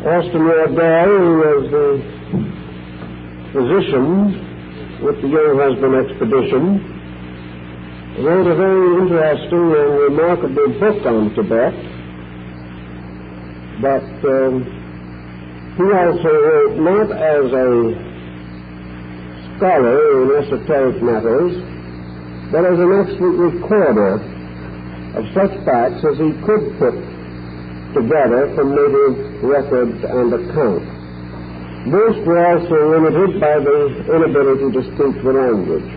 Austin Waddell, who was the physician with the Young Husband expedition, wrote a very interesting and remarkable book on Tibet. But he also wrote not as a scholar in esoteric matters, but as an excellent recorder of such facts as he could put together from native records and accounts. Most were also limited by the inability to speak the language.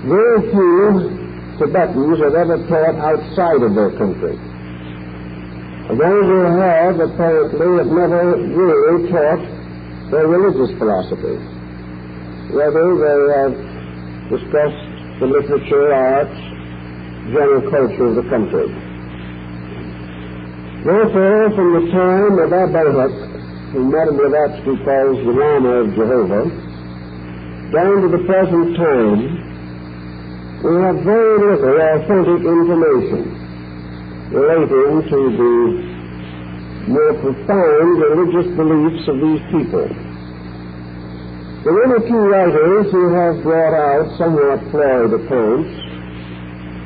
Very few Tibetans have ever taught outside of their country. Those who have, apparently, have never really taught their religious philosophy. Rather, they have discussed the literature, arts, general culture of the country. Therefore, from the time of Abba-Huk, whom Madame Blavatsky calls the Lama of Jehovah, down to the present time, we have very little authentic information relating to the more profound religious beliefs of these people. The one or two writers who have brought out somewhat flawed accounts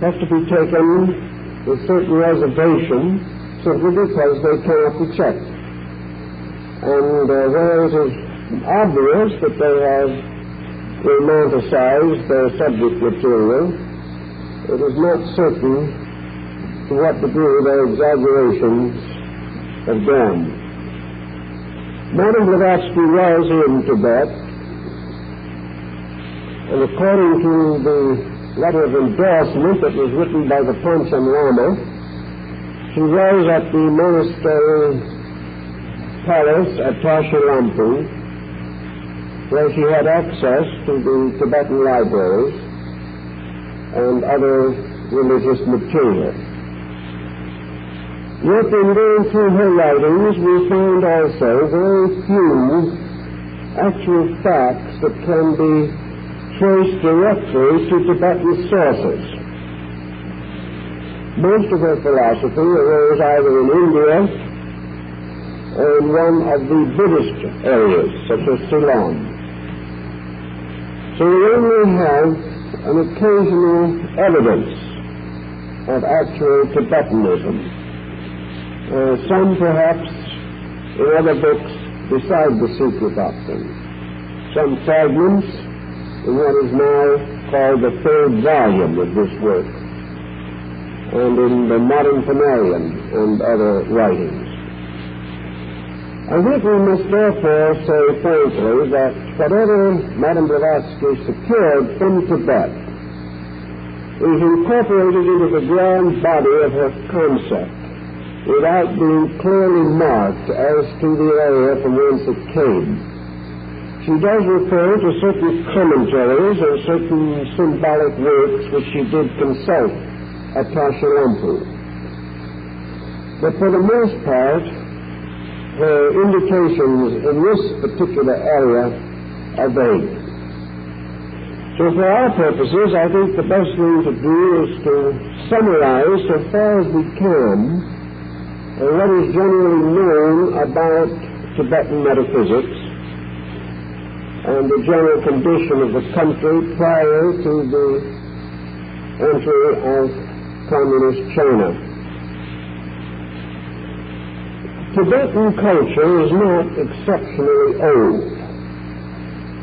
have to be taken with certain reservation, simply because they cannot be checked. And where it is obvious that they have romanticized their subject material, it is not certain to what degree their exaggerations have gone. Madame Blavatsky was in Tibet, and according to the letter of endorsement that was written by the Panchen Lama, she was at the monastery palace at Tashalampu, where she had access to the Tibetan libraries and other religious material. Yet in going through her writings, we find also very few actual facts that can be traced directly to Tibetan sources. Most of her philosophy arose either in India or in one of the Buddhist areas, such as Ceylon. So we only have an occasional evidence of actual Tibetanism. Some perhaps in other books beside the Secret Doctrine. Some fragments in what is now called the third volume of this work, and in the Modern Phanarian and other writings. I think we must therefore say frankly that whatever Madame Blavatsky secured from Tibet is incorporated into the grand body of her concept, without being clearly marked as to the area from whence it came. She does refer to certain commentaries and certain symbolic works which she did consult at Tashalampu. But for the most part, her indications in this particular area are vague. So for our purposes, I think the best thing to do is to summarize so far as we can what is generally known about Tibetan metaphysics and the general condition of the country prior to the entry of Communist China. Tibetan culture is not exceptionally old.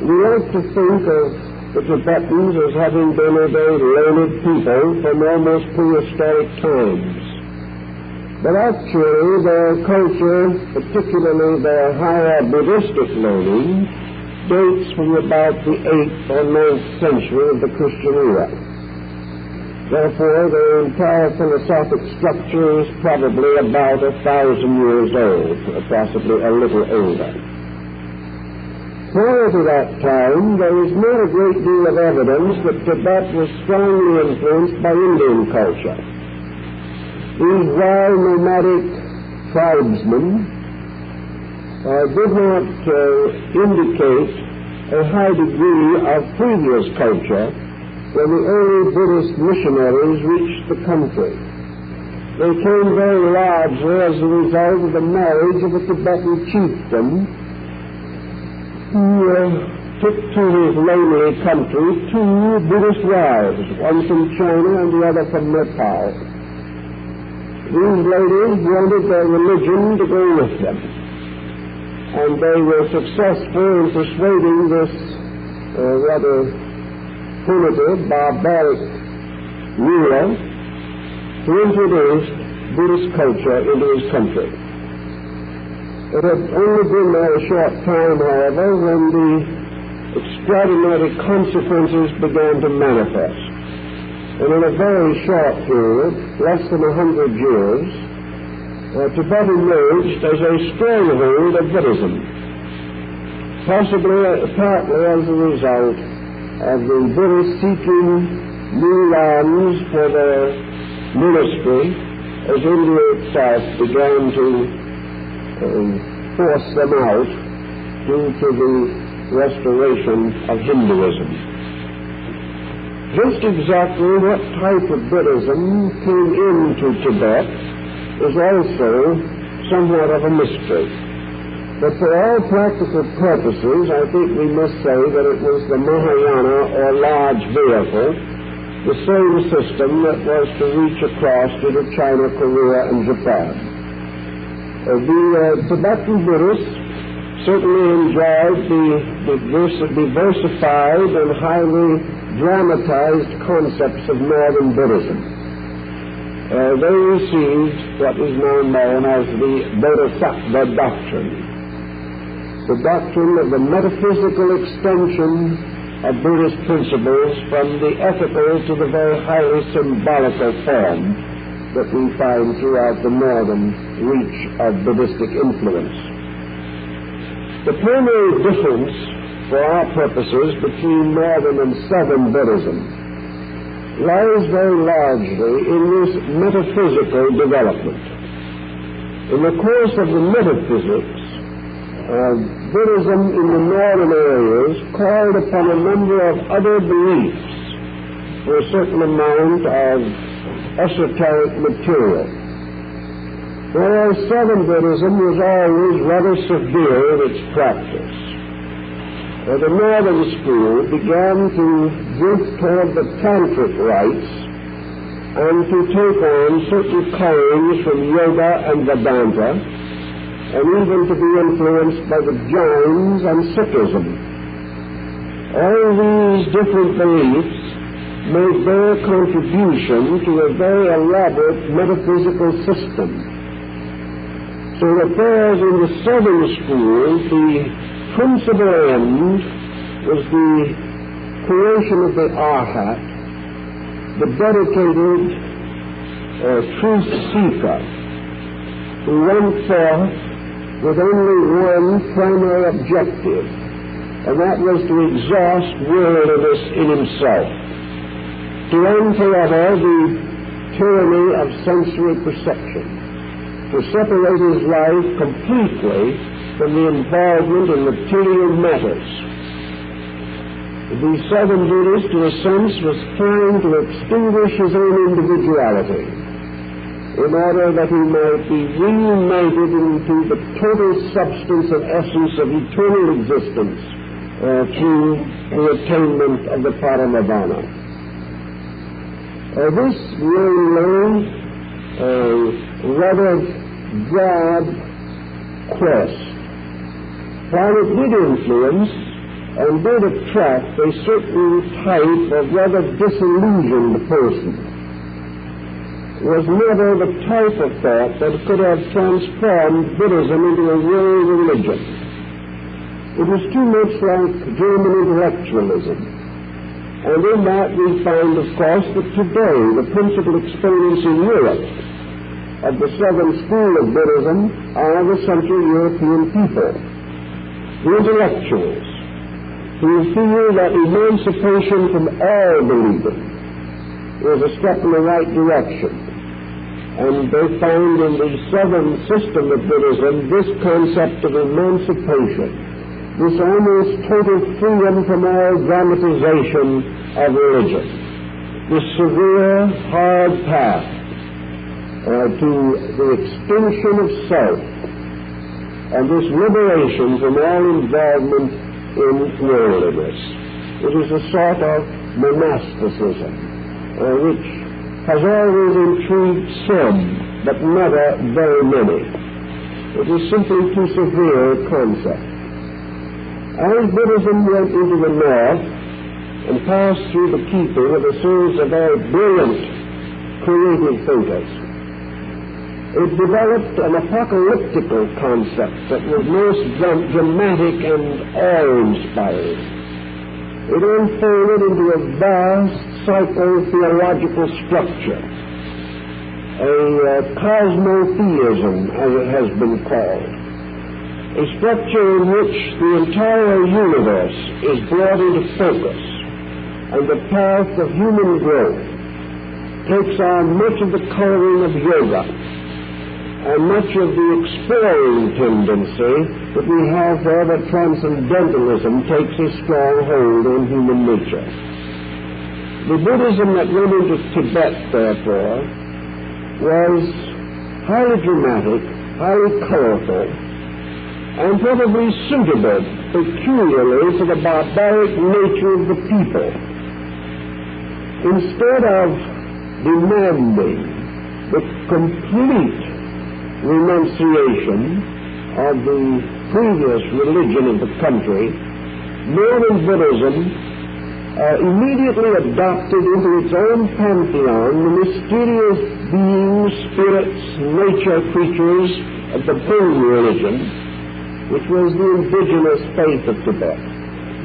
We like to think of the Tibetans as having been a very learned people from almost prehistoric times. But actually, their culture, particularly their higher Buddhistic learning, dates from about the 8th or 9th century of the Christian era. Therefore, their entire philosophic structure is probably about 1,000 years old, or possibly a little older. Prior to that time, there is not a great deal of evidence that Tibet was strongly influenced by Indian culture. These wild nomadic tribesmen did not indicate a high degree of previous culture when the early Buddhist missionaries reached the country. They came very largely as a result of the marriage of a Tibetan chieftain who took to his lonely country two Buddhist wives, one from China and the other from Nepal. These ladies wanted their religion to go with them, and they were successful in persuading this rather primitive, barbaric ruler to introduce Buddhist culture into his country. It had only been there a short time, however, when the extraordinary consequences began to manifest. And in a very short period, less than 100 years, Tibet emerged as a stronghold of Buddhism, partly as a result of the Buddhists seeking new lands for their ministry, as India itself began to force them out due to the restoration of Hinduism. Just exactly what type of Buddhism came into Tibet is also somewhat of a mystery. But for all practical purposes, I think we must say that it was the Mahayana, or large vehicle, the same system that was to reach across to China, Korea, and Japan. The Tibetan Buddhists certainly enjoyed the diversified and highly dramatized concepts of Northern Buddhism. They received what is now known as the Bodhisattva doctrine, the doctrine of the metaphysical extension of Buddhist principles from the ethical to the very highly symbolical form that we find throughout the northern reach of Buddhistic influence. The primary difference for our purposes between northern and southern Buddhism lies very largely in this metaphysical development. In the course of the metaphysics, Buddhism in the northern areas called upon a number of other beliefs for a certain amount of esoteric material, whereas southern Buddhism was always rather severe in its practice. The northern school began to drift toward the tantric rites and to take on certain kinds from yoga and Vedanta, and even to be influenced by the Jains and Sikhism. All these different beliefs made their contribution to a very elaborate metaphysical system. So that whereas in the southern school the principal end was the creation of the Arhat, the dedicated truth seeker who went forth with only one primary objective, and that was to exhaust worldliness in himself, to end forever the tyranny of sensory perception, to separate his life completely from the involvement in material matters. The southern Buddhist, in a sense, was trying to extinguish his own individuality in order that he might be reunited into the total substance and essence of eternal existence through the attainment of the Paramavana. This really rather broad quest, while it did influence and did attract a certain type of rather disillusioned person, was never the type of thought that could have transformed Buddhism into a real religion. It was too much like German intellectualism. And in that we find, of course, that today the principal exponents in Europe of the southern school of Buddhism are the Central European people, the intellectuals, who feel that emancipation from all believing is a step in the right direction. And they find in the southern system of Buddhism this concept of emancipation, this almost total freedom from all dramatization of religion, this severe, hard path to the extinction of self and this liberation from all involvement in worldliness. It is a sort of monasticism which has always intrigued some, but never very many. It is simply too severe a concept. As Buddhism went into the north and passed through the keeping of a series of very brilliant creative thinkers, it developed an apocalyptical concept that was most dramatic and awe-inspiring. It unfolded into a vast psycho-theological structure, a cosmotheism, as it has been called, a structure in which the entire universe is brought into focus, and the path of human growth takes on much of the coloring of yoga and much of the exploring tendency that we have wherever transcendentalism takes a strong hold on human nature. The Buddhism that went into Tibet, therefore, was highly dramatic, highly colorful, and probably suitable peculiarly to the barbaric nature of the people. Instead of demanding the complete renunciation of the previous religion of the country, Northern Buddhism immediately adopted into its own pantheon the mysterious beings, spirits, nature creatures of the Buddha religion, which was the indigenous faith of Tibet,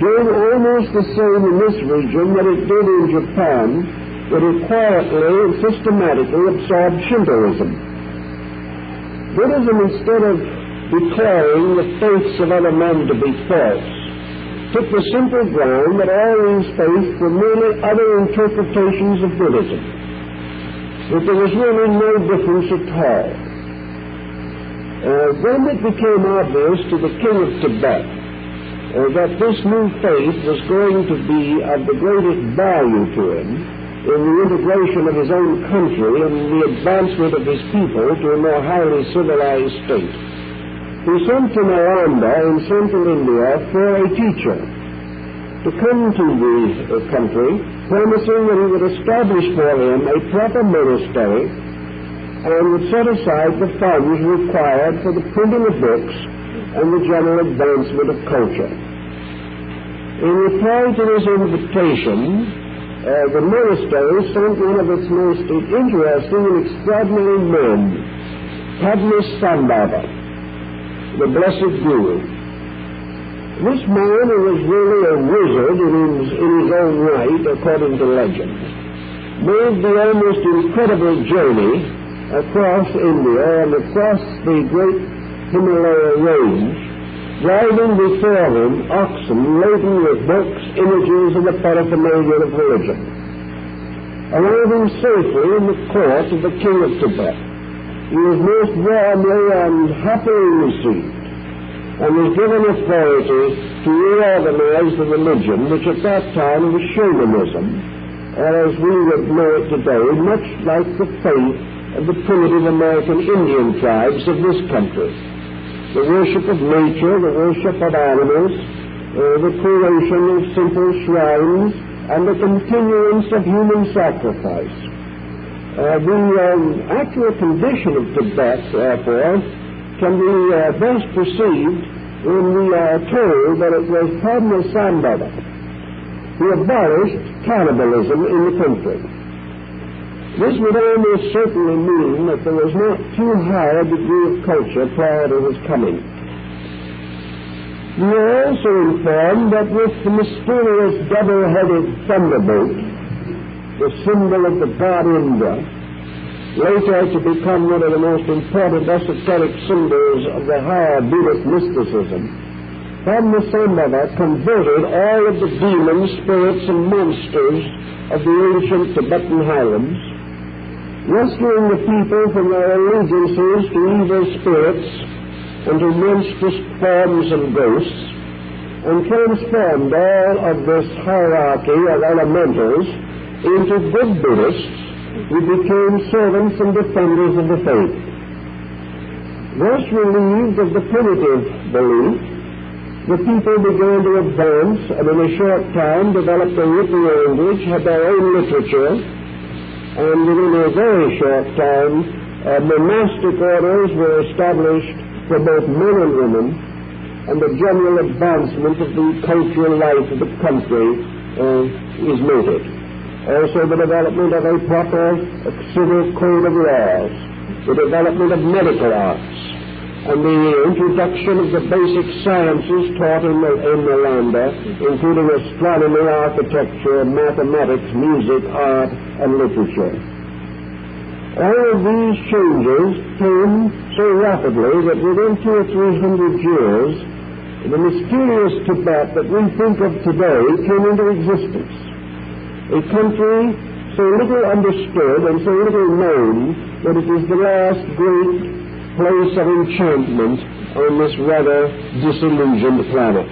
doing almost the same in this region that it did in Japan, that it quietly and systematically absorbed Shintoism. Buddhism, instead of declaring the faiths of other men to be false, took the simple ground that all these faiths were merely other interpretations of Buddhism, that there was really no difference at all. Then it became obvious to the king of Tibet that this new faith was going to be of the greatest value to him in the integration of his own country and the advancement of his people to a more highly civilized state. He sent to Nalanda in central India for a teacher to come to the country, promising that he would establish for him a proper monastery and would set aside the funds required for the printing of books and the general advancement of culture. In reply to this invitation, the monastery sent one of its most interesting and extraordinary men, Padmasambhava, the Blessed Guru. This man, who was really a wizard in his own right, according to legend, made the almost incredible journey across India and across the great Himalaya range, driving before him oxen laden with books, images, and the paraphernalia of religion. Arriving safely in the court of the king of Tibet, he was most warmly and happily received, and was given authority to reorganize the religion, which at that time was shamanism, or as we would know it today, much like the faith of the primitive American Indian tribes of this country. The worship of nature, the worship of animals, the creation of simple shrines, and the continuance of human sacrifice. The actual condition of Tibet, therefore, can be best perceived when we are told that it was Padmasambhava who abolished cannibalism in the country. This would almost certainly mean that there was not too high a degree of culture prior to his coming. We are also informed that with the mysterious double-headed thunderbolt, the symbol of the god Indra, later to become one of the most important esoteric symbols of the higher Buddhist mysticism, Padmasambhava converted all of the demons, spirits, and monsters of the ancient Tibetan highlands, rescuing the people from their allegiances to evil spirits and to monstrous forms and ghosts, and transformed all of this hierarchy of elementals into good Buddhists who became servants and defenders of the faith. Thus relieved of the primitive belief, the people began to advance and in a short time developed a written language, had their own literature, and within a very short time monastic orders were established for both men and women, and the general advancement of the cultural life of the country is noted. Also the development of a proper civil code of laws, the development of medical arts, and the introduction of the basic sciences taught in the land, including astronomy, architecture, mathematics, music, art, and literature. All of these changes came so rapidly that within 200 or 300 years, the mysterious Tibet that we think of today came into existence. A country so little understood and so little known that it is the last great place of enchantment on this rather disillusioned planet.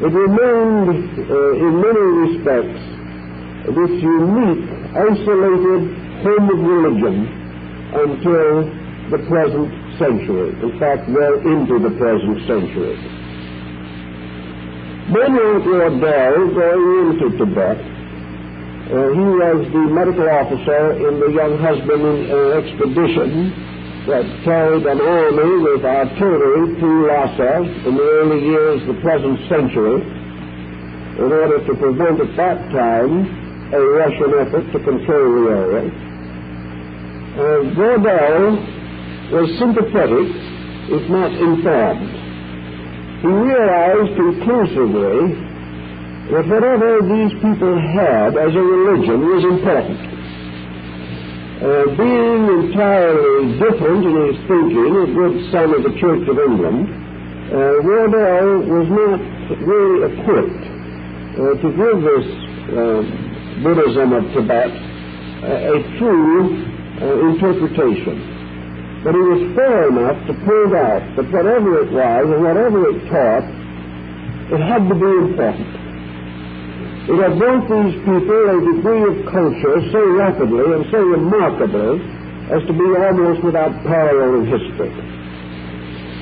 It remained, in many respects, this unique, isolated home of religion until the present century, in fact, well into the present century. When Lord Bell going into Tibet, he was the medical officer in the young husband expedition that carried an army with artillery to Lhasa in the early years of the present century in order to prevent at that time a Russian effort to control the area. Bell was sympathetic, if not informed. He realized conclusively that whatever these people had as a religion was important. Being entirely different in his thinking, a good son of the Church of England, Wardell was not really equipped to give this Buddhism of Tibet a true interpretation. But he was fair enough to point out that whatever it was and whatever it taught, it had to be important. It had brought these people a degree of culture so rapidly and so remarkably as to be almost without parallel in history.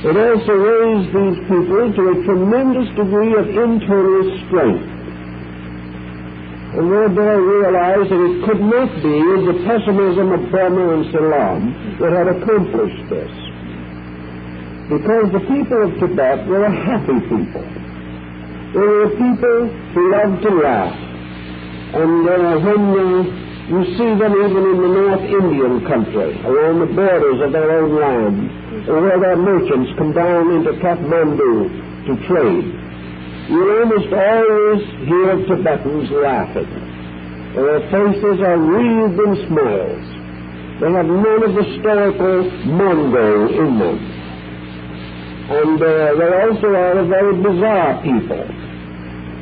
It also raised these people to a tremendous degree of internal strength. And Wardell realized that it could not be the pessimism of Burma and Ceylon that had accomplished this. Because the people of Tibet were a happy people. They were people who loved to laugh. And when you see them even in the North Indian country, along the borders of their own land, where their merchants come down into Kathmandu to trade, you almost always hear Tibetans laughing. Their faces are wreathed in smiles. They have none of the stoical Mongol in them. And they also are a very bizarre people.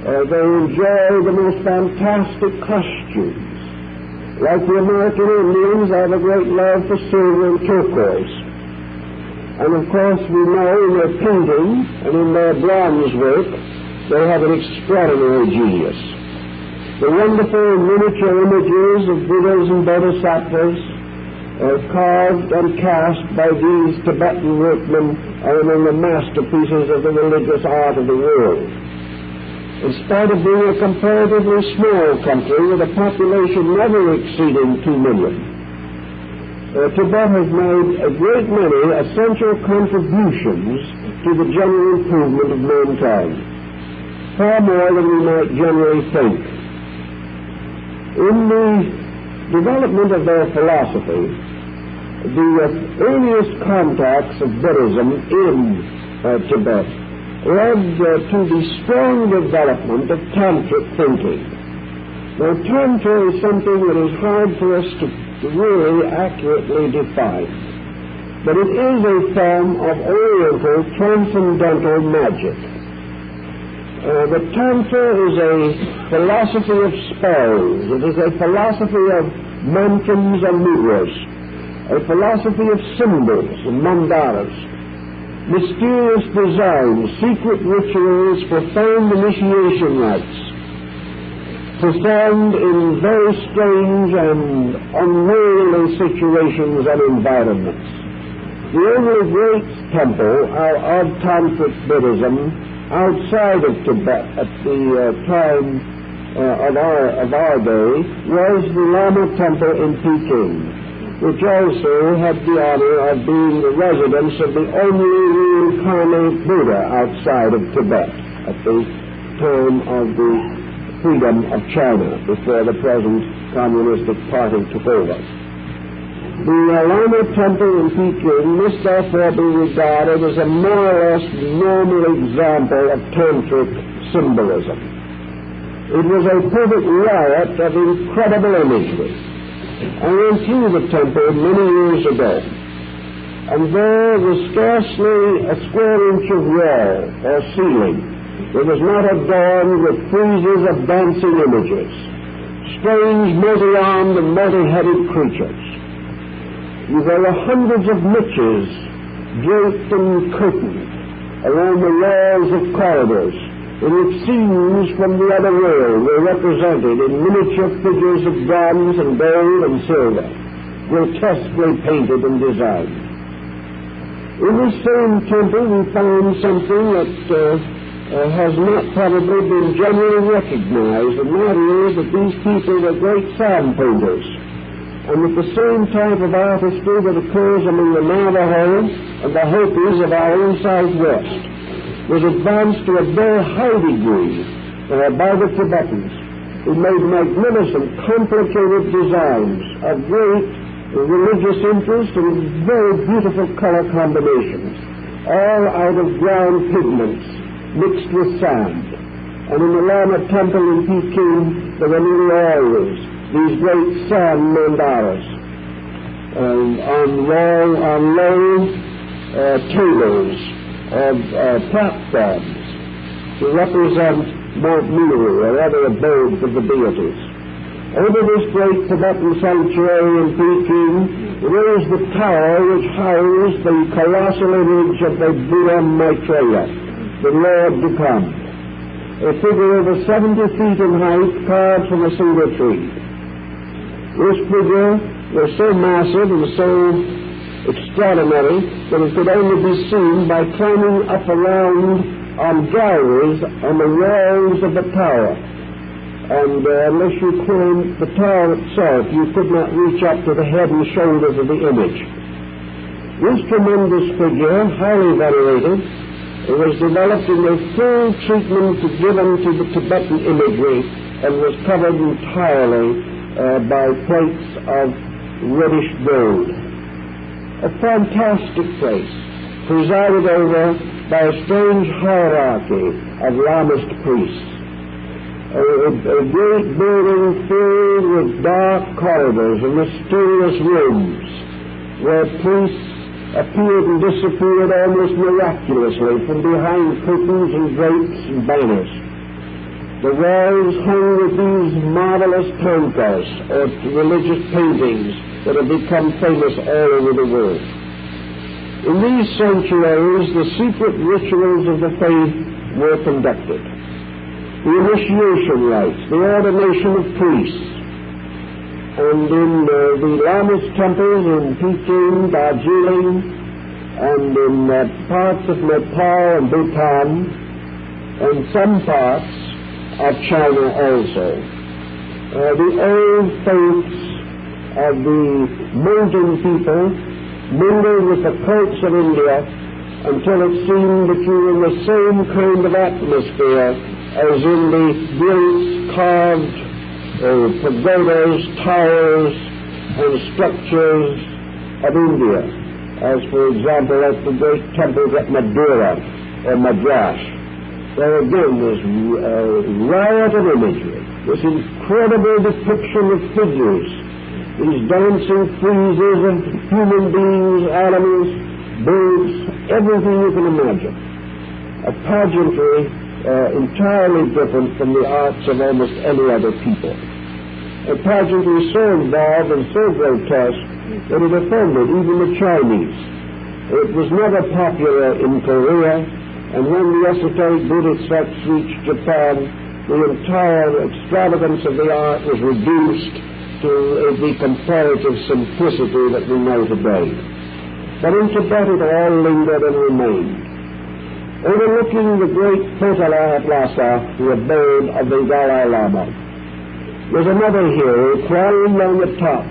They enjoy the most fantastic costumes. Like the American Indians, they have a great love for silver and turquoise. And of course we know in their painting and in their bronze work, they have an extraordinary genius. The wonderful miniature images of Buddhas and Bodhisattvas carved and cast by these Tibetan workmen are among the masterpieces of the religious art of the world. In spite of being a comparatively small country with a population never exceeding 2 million, Tibet has made a great many essential contributions to the general improvement of mankind, far more than we might generally think. In the development of their philosophy, the earliest contacts of Buddhism in Tibet led to the strong development of tantric thinking. Now, tantra is something that is hard for us to really accurately define, but it is a form of Oriental transcendental magic. The Tantra is a philosophy of spells. It is a philosophy of mantras and mudras, a philosophy of symbols and mandalas, mysterious designs, secret rituals, profound initiation rites, performed in very strange and unworldly situations and environments. The only great temple of Tantric Buddhism outside of Tibet at the time of our day was the Lama Temple in Peking, which also had the honor of being the residence of the only reincarnate Buddha outside of Tibet at the time of the freedom of China, before the present Communistic Party took over. The Lama Temple in Peking must therefore be regarded as a more or less normal example of Tantric symbolism. It was a perfect riot of incredible imagery. I went through the temple many years ago, and there was scarcely a square inch of wall or ceiling that was not adorned with friezes of dancing images, strange multi-armed and multi-headed creatures. There were hundreds of niches draped and curtained around the walls of corridors, in which scenes from the other world were represented in miniature figures of bronze and gold and silver, grotesquely painted and designed. In this same temple we found something that has not probably been generally recognized, and that is that these people were great sand painters, and that the same type of artistry that occurs among the Navajo and the Hopis of our own Southwest was advanced to a very high degree by the Tibetans, who made magnificent, complicated designs of great religious interest and very beautiful color combinations, all out of ground pigments mixed with sand. And in the Lama Temple in Peking, there were nearly always these great sand mandalas on low tables of platforms to represent Mount Meru or other abodes of the deities. Over this great Tibetan sanctuary in Peking rose the tower which housed the colossal image of the Buddha Maitreya, the Lord to come, a figure over 70 feet in height, carved from a single tree. This figure was so massive and so extraordinary that it could only be seen by climbing up around on galleries on the walls of the tower. And unless you climbed the tower itself, you could not reach up to the head and shoulders of the image. This tremendous figure, highly venerated, was developed in a full treatment given to the Tibetan imagery and was covered entirely by plates of reddish gold. A fantastic place, presided over by a strange hierarchy of Lamist priests. A great building filled with dark corridors and mysterious rooms, where priests appeared and disappeared almost miraculously from behind curtains and drapes and banners. The walls hung with these marvelous tankas, or religious paintings, that have become famous all over the world. In these sanctuaries, the secret rituals of the faith were conducted. The initiation rites, the ordination of priests, and in the Lamist temples in Peking, Darjeeling, and in parts of Nepal and Bhutan, and some parts of China also. The old faiths of the mountain people mingled with the cults of India until it seemed that you were in the same kind of atmosphere as in the great carved pagodas, towers, and structures of India, as for example at the great temples at Madura or Madras. There again was riot of imagery, this incredible depiction of figures, these dancing friezes of human beings, animals, birds, everything you can imagine. A pageantry entirely different from the arts of almost any other people. A pageantry so involved and so grotesque that it offended even the Chinese. It was never popular in Korea, and when the esoteric Buddhist sects reached Japan, the entire extravagance of the art was reduced to the comparative simplicity that we know today. But in Tibet it all lingered and remained. Overlooking the great Potala at Lhasa, the abode of the Dalai Lama, was another hill climbed on the top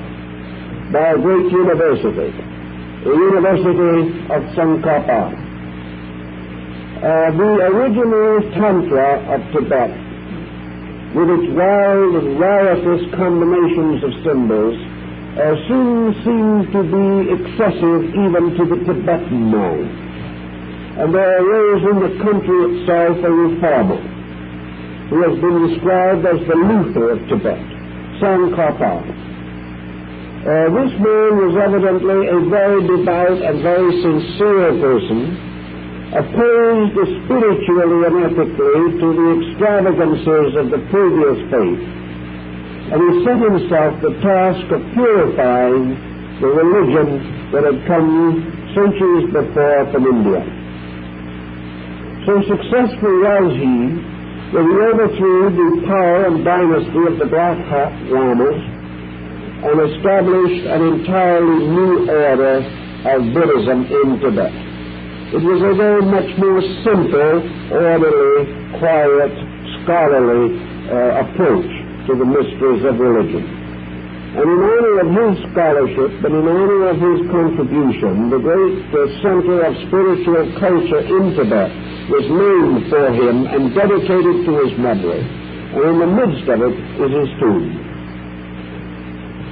by a great university, the University of Tsongkhapa. The original Tantra of Tibet, with its wild and riotous combinations of symbols, soon seemed to be excessive even to the Tibetan mind. And there arose in the country itself a reformer, who has been described as the Luther of Tibet, Tsongkhapa. This man was evidently a very devout and very sincere person, opposed spiritually and ethically to the extravagances of the previous faith, and he set himself the task of purifying the religion that had come centuries before from India. So successful was he that he overthrew the power and dynasty of the Black Hat Lamas and established an entirely new order of Buddhism in Tibet. It was a very much more simple, orderly, quiet, scholarly approach to the mysteries of religion. And in honor of his scholarship and in honor of his contribution, the great center of spiritual culture in Tibet was named for him and dedicated to his memory. And in the midst of it is his tomb.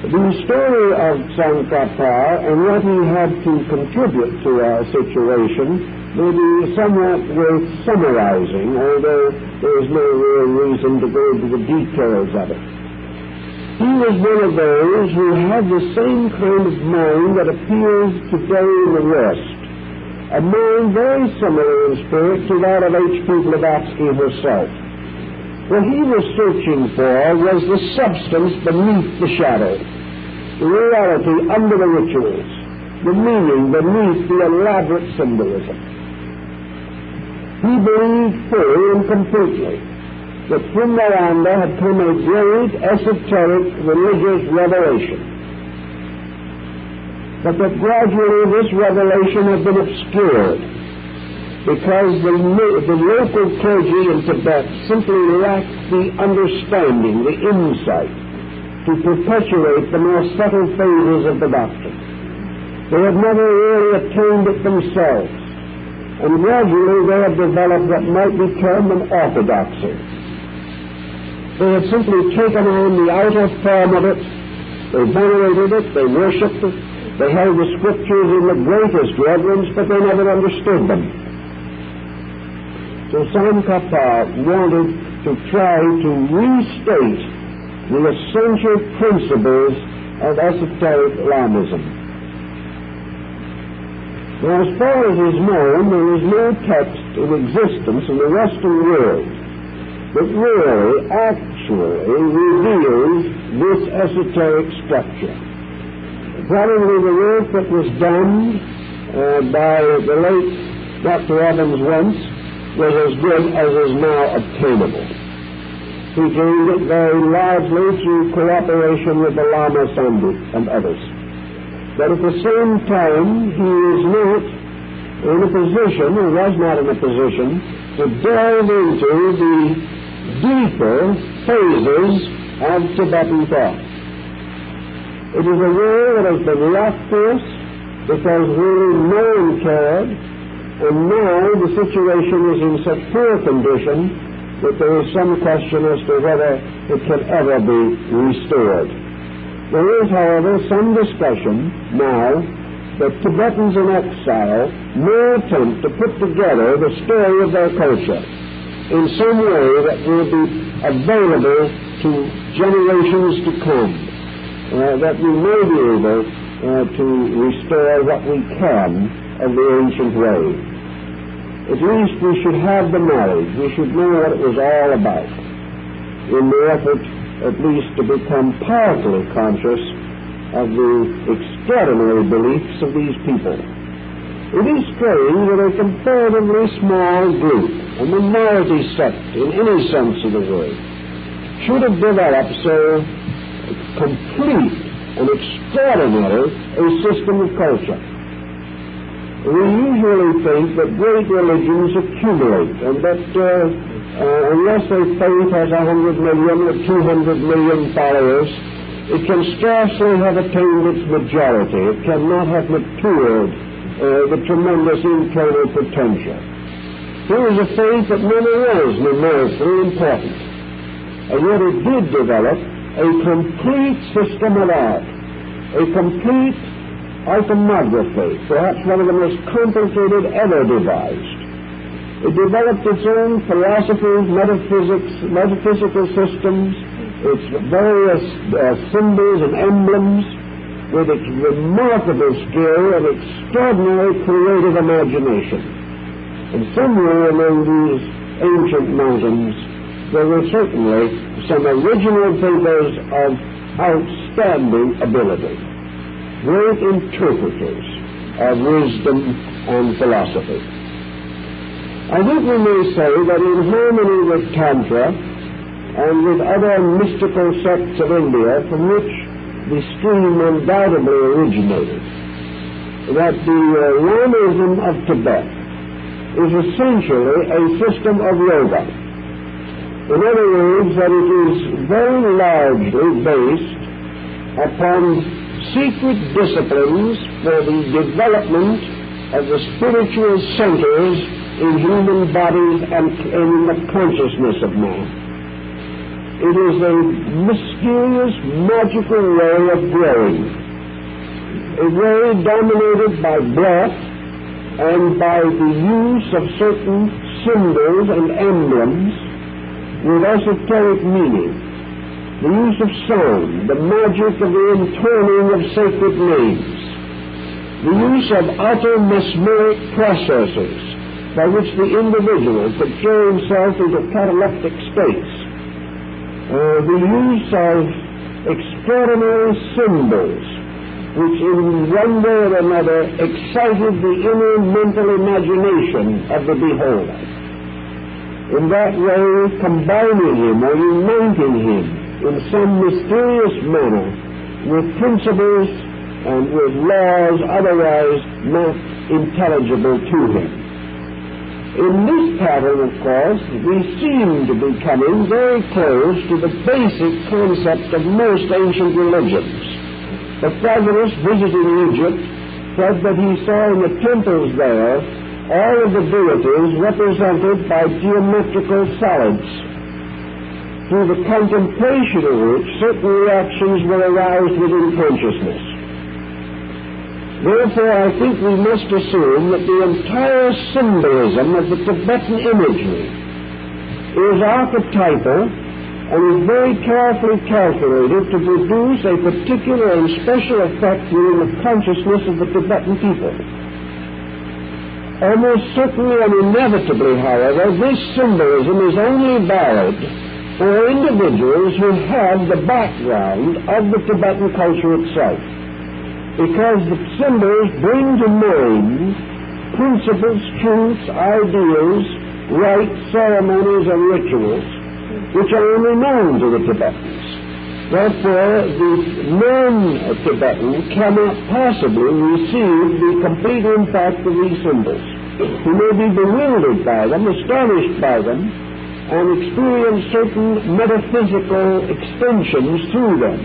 The story of Tsongkhapa and what he had to contribute to our situation may be somewhat worth summarizing, although there is no real reason to go into the details of it. He was one of those who had the same kind of mind that appears today in the West, a mind very similar in spirit to that of H.P. Blavatsky herself. What he was searching for was the substance beneath the shadow, the reality under the rituals, the meaning beneath the elaborate symbolism. He believed fully and completely that from Nalanda had come a great esoteric religious revelation, but that gradually this revelation had been obscured because the local clergy in Tibet simply lacked the understanding, the insight, to perpetuate the more subtle phases of the doctrine. They had never really attained it themselves, and gradually they had developed what might be termed an orthodoxy. They had simply taken on the outer form of it, they venerated it, they worshipped it, they held the scriptures in the greatest reverence, but they never understood them. So Tsongkhapa wanted to try to restate the essential principles of esoteric Lamaism. Now, as far as is known, there is no text in existence in the Western world that really, actually reveals this esoteric structure. Probably the work that was done by the late Dr. Evans once was as good as is now obtainable. He gained it very largely through cooperation with the Lama Sangha and others. But at the same time, he is not in a position, or was not in a position, to delve into the deeper phases of Tibetan thought. It is a world that has been left to us because really no one cared, and now the situation is in such poor condition that there is some question as to whether it can ever be restored. There is, however, some discussion now that Tibetans in exile may attempt to put together the story of their culture in some way that will be available to generations to come, that we may be able to restore what we can of the ancient way. At least we should have the knowledge, we should know what it was all about, in the effort at least to become powerfully conscious of the extraordinary beliefs of these people. It is strange that a comparatively small group, a minority sect in any sense of the word, should have developed so complete and extraordinary a system of culture. We usually think that great religions accumulate, and that unless a faith has 100 million or 200 million followers, it can scarcely have attained its majority. It cannot have matured the tremendous internal potential. Here is a faith that never was numerically important, and yet it did develop a complete system of art, a complete iconography, perhaps one of the most complicated ever devised. It developed its own philosophies, metaphysical systems, its various symbols and emblems, with its remarkable skill and extraordinary creative imagination. And somewhere among these ancient mountains, there were certainly some original thinkers of outstanding ability, great interpreters of wisdom and philosophy. I think we may say that in harmony with Tantra and with other mystical sects of India, from which the stream undoubtedly originated, that the Lamaism of Tibet is essentially a system of yoga. In other words, that it is very largely based upon secret disciplines for the development of the spiritual centers in human bodies and in the consciousness of man. It is a mysterious, magical way of growing, a way dominated by breath and by the use of certain symbols and emblems with esoteric meaning, the use of sound, the magic of the intoning of sacred names, the use of utter mesmeric processes by which the individual could throw himself into cataleptic states, the use of extraordinary symbols which in one way or another excited the inner mental imagination of the beholder. In that way, combining him or uniting him in some mysterious manner with principles and with laws otherwise not intelligible to him. In this pattern, of course, we seem to be coming very close to the basic concept of most ancient religions. Pythagoras, visiting Egypt, said that he saw in the temples there all of the deities represented by geometrical solids, through the contemplation of which certain reactions were aroused within consciousness. Therefore, I think we must assume that the entire symbolism of the Tibetan imagery is archetypal and is very carefully calculated to produce a particular and special effect within the consciousness of the Tibetan people. Almost certainly and inevitably, however, this symbolism is only valid for individuals who have the background of the Tibetan culture itself, because the symbols bring to mind principles, truths, ideas, rites, ceremonies, and rituals which are only known to the Tibetans. Therefore, the non-Tibetan cannot possibly receive the complete impact of these symbols. He may be bewildered by them, astonished by them, and experience certain metaphysical extensions through them.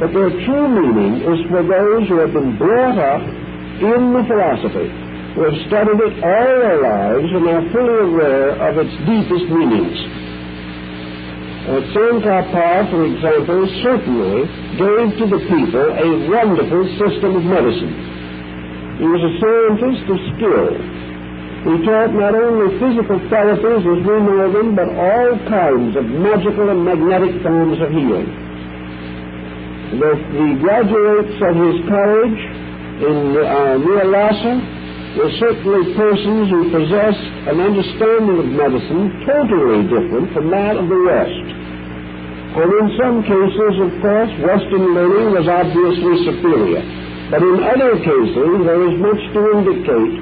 But their true meaning is for those who have been brought up in the philosophy, who have studied it all their lives and are fully aware of its deepest meanings. Tsongkhapa, for example, certainly gave to the people a wonderful system of medicine. He was a scientist of skill. He taught not only physical therapies as we know them, but all kinds of magical and magnetic forms of healing. The graduates of his college in near Lhasa were certainly persons who possessed an understanding of medicine totally different from that of the West. And in some cases, of course, Western learning was obviously superior. But in other cases, there is much to indicate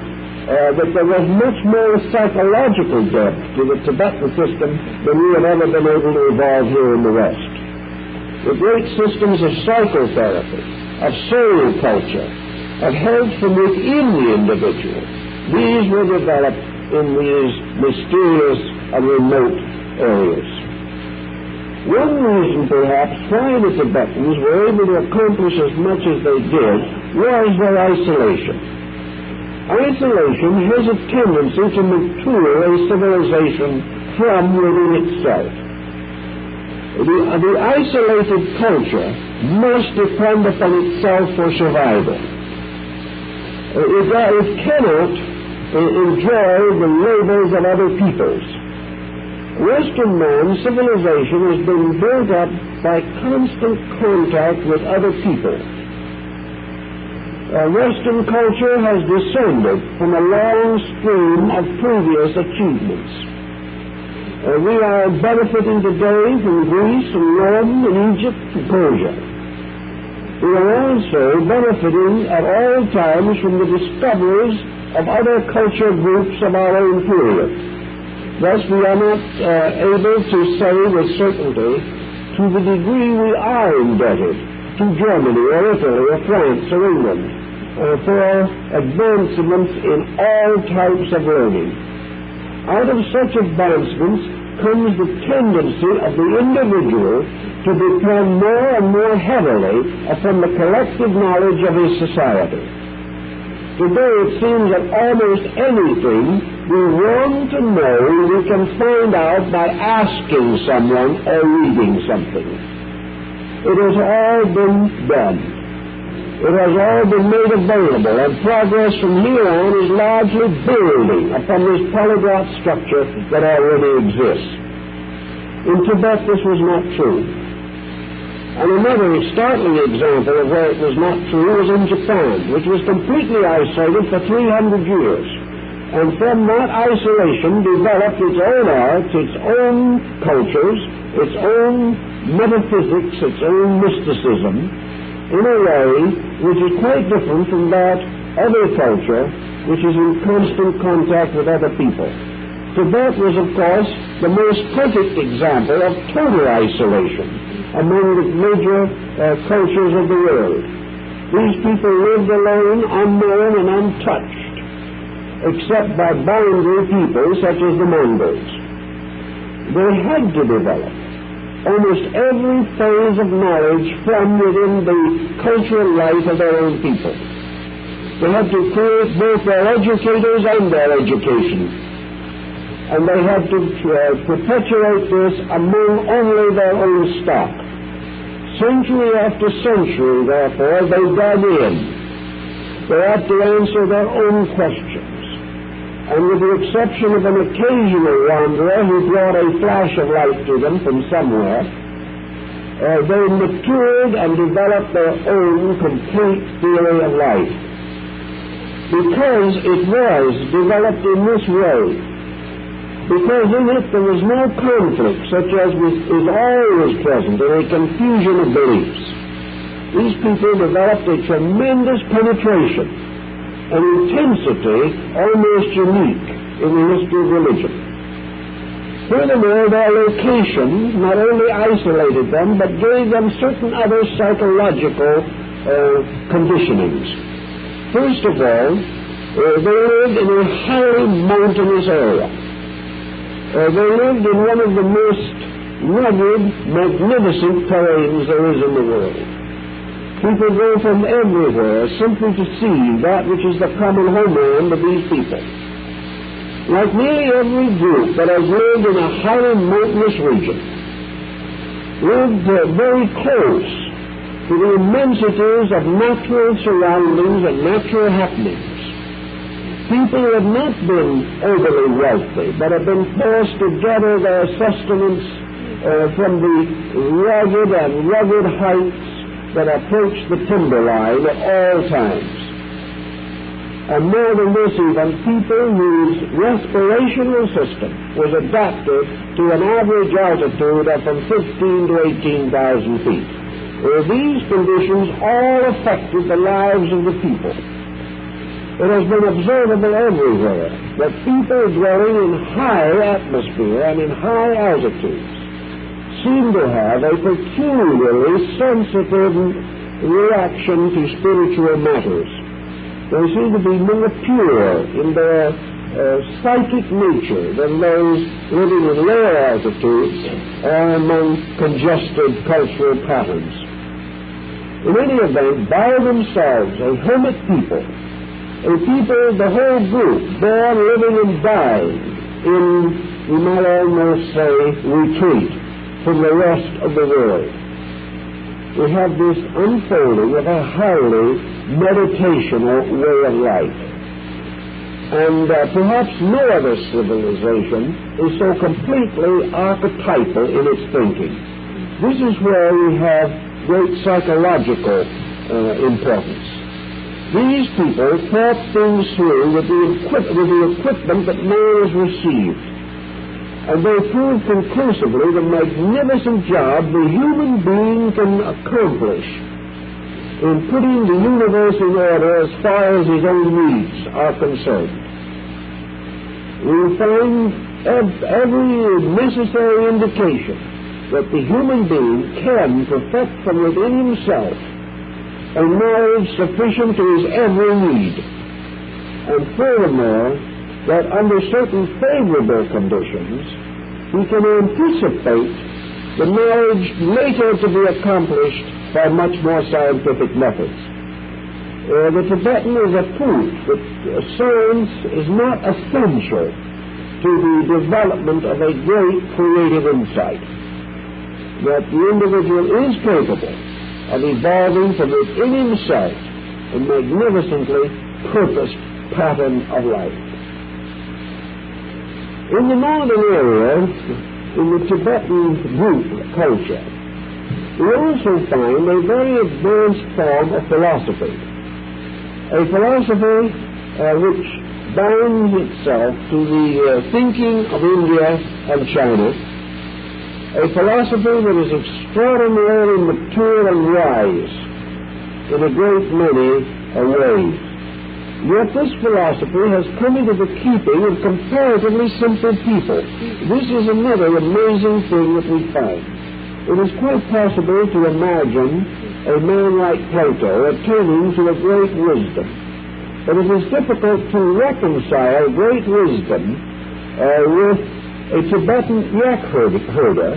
that there was much more psychological depth to the Tibetan system than we have ever been able to evolve here in the West. The great systems of psychotherapy, of soul culture, of health from within the individual, these were developed in these mysterious and remote areas. One reason, perhaps, why the Tibetans were able to accomplish as much as they did was their isolation. Isolation has a tendency to mature a civilization from within itself. The isolated culture must depend upon itself for survival. It cannot enjoy the labors of other peoples. Western man's civilization has been built up by constant contact with other people. Western culture has descended from a long stream of previous achievements. We are benefiting today from Greece and Rome and Egypt and Persia. We are also benefiting at all times from the discoveries of other culture groups of our own period. Thus, we are not able to say with certainty to the degree we are indebted to Germany or Italy or France or England for advancements in all types of learning. Out of such advancements comes the tendency of the individual to depend more and more heavily upon the collective knowledge of his society. Today it seems that almost anything we want to know we can find out by asking someone or reading something. It has all been done. It has all been made available, and progress from here on is largely building upon this polyglot structure that already exists. In Tibet this was not true. And another startling example of where it was not true was in Japan, which was completely isolated for 300 years. And from that isolation developed its own art, its own cultures, its own metaphysics, its own mysticism, in a way which is quite different from that other culture which is in constant contact with other people. Tibet was, of course, the most perfect example of total isolation among the major cultures of the world. These people lived alone, unknown and untouched, except by boundary peoples such as the Mongols. They had to develop almost every phase of knowledge from within the cultural life of their own people. They had to create both their educators and their education. And they had to perpetuate this among only their own stock. Century after century, therefore, they dug in. They had to answer their own questions. And with the exception of an occasional wanderer who brought a flash of light to them from somewhere, they matured and developed their own complete theory of life. Because it was developed in this way, because in it there was no conflict such as is always present in a confusion of beliefs. These people developed a tremendous penetration, an intensity almost unique in the history of religion. Furthermore, their location not only isolated them, but gave them certain other psychological conditionings. First of all, they lived in a highly mountainous area. They lived in one of the most rugged, magnificent terrains there is in the world. People go from everywhere simply to see that which is the common homeland of these people. Like nearly every group that has lived in a highly mountainous region, lived very close to the immensities of natural surroundings and natural happenings. People who have not been overly wealthy, but have been forced to gather their sustenance from the rugged heights that approach the timberline at all times. And more than this even, people whose respirational system was adapted to an average altitude of from 15,000 to 18,000 feet. These conditions all affected the lives of the people. It has been observable everywhere that people dwelling in high atmosphere and in high altitudes seem to have a peculiarly sensitive reaction to spiritual matters. They seem to be more pure in their psychic nature than those living in lower altitudes or among congested cultural patterns. In any event, by themselves, a hermit people, the whole group, born, living, and dying in, we might almost say, retreat from the rest of the world. We have this unfolding of a highly meditational way of life. And perhaps no other civilization is so completely archetypal in its thinking. This is where we have great psychological importance. These people thought things through with the equipment that man has received. And they prove conclusively the magnificent job the human being can accomplish in putting the universe in order as far as his own needs are concerned. We find every necessary indication that the human being can perfect from within himself a knowledge sufficient to his every need. And furthermore, that under certain favorable conditions, we can anticipate the knowledge later to be accomplished by much more scientific methods. The Tibetan is a proof that science is not essential to the development of a great creative insight, that the individual is capable of evolving from within himself a magnificently purposed pattern of life. In the northern area, in the Tibetan group culture, we also find a very advanced form of philosophy, a philosophy which binds itself to the thinking of India and China, a philosophy that is extraordinarily mature and wise in a great many ways. Yet this philosophy has come into the keeping of comparatively simple people. This is another amazing thing that we find. It is quite possible to imagine a man like Plato attaining to a great wisdom, but it is difficult to reconcile great wisdom with a Tibetan yak herder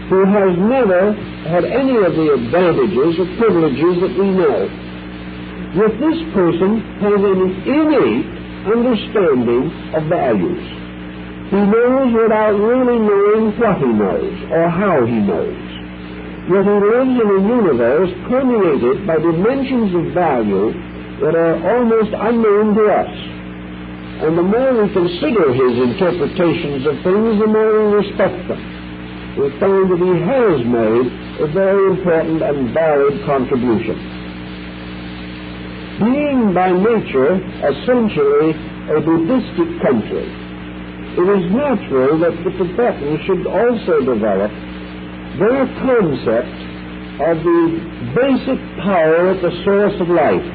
who has never had any of the advantages or privileges that we know. Yet this person has an innate understanding of values. He knows without really knowing what he knows or how he knows. Yet he lives in a universe permeated by dimensions of value that are almost unknown to us. And the more we consider his interpretations of things, the more we respect them. We find that he has made a very important and valid contribution. Being by nature essentially a Buddhistic country, it is natural that the Tibetans should also develop their concept of the basic power at the source of life.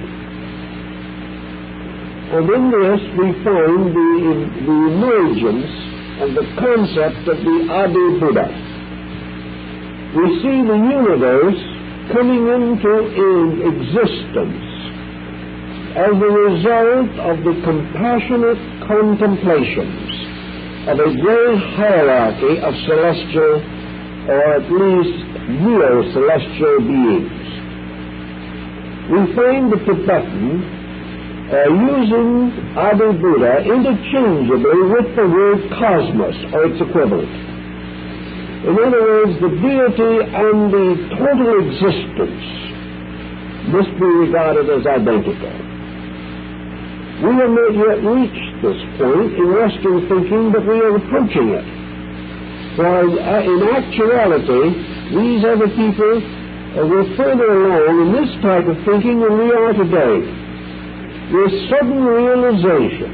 And in this we find the emergence of the concept of the Adi Buddha. We see the universe coming into existence as a result of the compassionate contemplations of a great hierarchy of celestial, or at least neo-celestial beings. We find the Tibetan using Adi Buddha interchangeably with the word cosmos, or its equivalent. In other words, the deity and the total existence must be regarded as identical. We have not yet reached this point in Western thinking, but we are approaching it. For in actuality, these other people were further along in this type of thinking than we are today. This sudden realization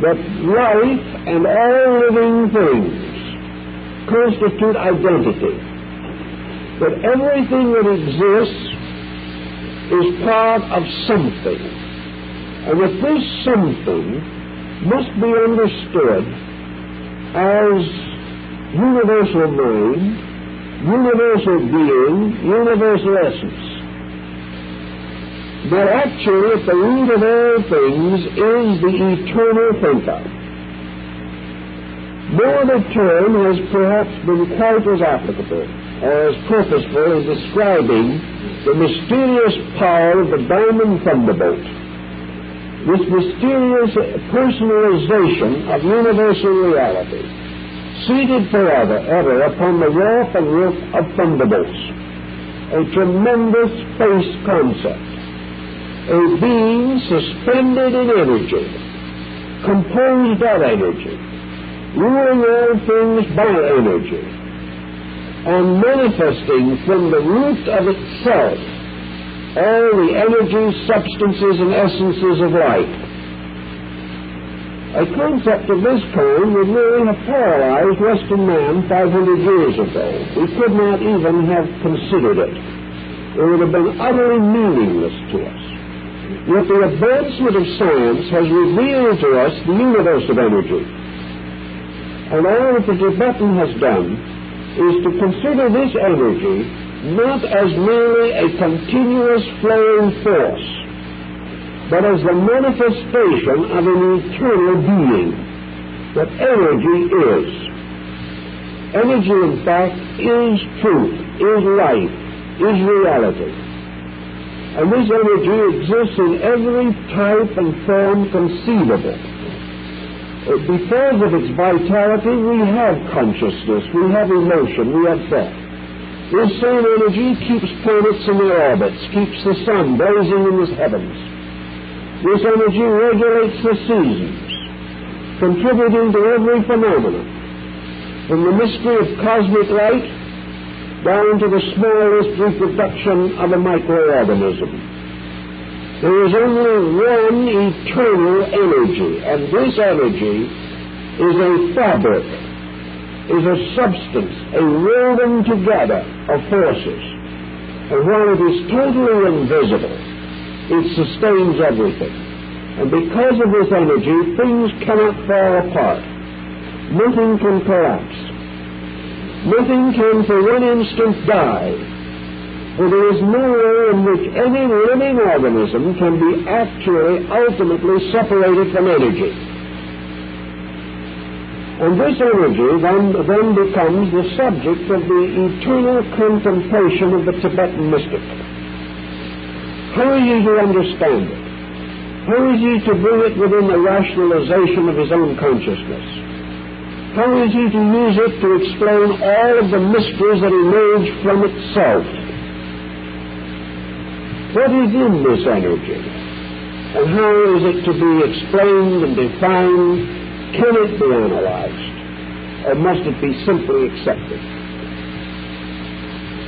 that life and all living things constitute identity, that everything that exists is part of something, and that this something must be understood as universal mind, universal being, universal essence. But actually, at the root of all things is the eternal thinker. No other term has perhaps been quite as applicable or as purposeful in describing the mysterious power of the diamond thunderbolt, this mysterious personalization of universal reality, seated forever ever upon the warp and roof of thunderbolts, a tremendous space concept, a being suspended in energy, composed of energy, ruling all things by energy, and manifesting from the root of itself all the energies, substances, and essences of life. A concept of this kind would really have paralyzed Western man 500 years ago. We could not even have considered it. It would have been utterly meaningless to us. Yet the advancement of science has revealed to us the universe of energy. And all that the Tibetan has done is to consider this energy not as merely a continuous flowing force, but as the manifestation of an eternal being, that energy is. Energy, in fact, is truth, is life, is reality. And this energy exists in every type and form conceivable. Because of its vitality, we have consciousness, we have emotion, we have thought. This same energy keeps planets in their orbits, keeps the sun blazing in the heavens. This energy regulates the seasons, contributing to every phenomenon, from the mystery of cosmic light down to the smallest reproduction of a microorganism. There is only one eternal energy, and this energy is a fabric, is a substance, a woven together of forces. And while it is totally invisible, it sustains everything. And because of this energy, things cannot fall apart. Nothing can collapse. Nothing can for one instant die. For there is no way in which any living organism can be actually, ultimately separated from energy. And this energy then becomes the subject of the eternal contemplation of the Tibetan mystic. How is he to understand it? How is he to bring it within the rationalization of his own consciousness? How is he to use it to explain all of the mysteries that emerge from itself? What is in this energy? And how is it to be explained and defined? Can it be analyzed? Or must it be simply accepted?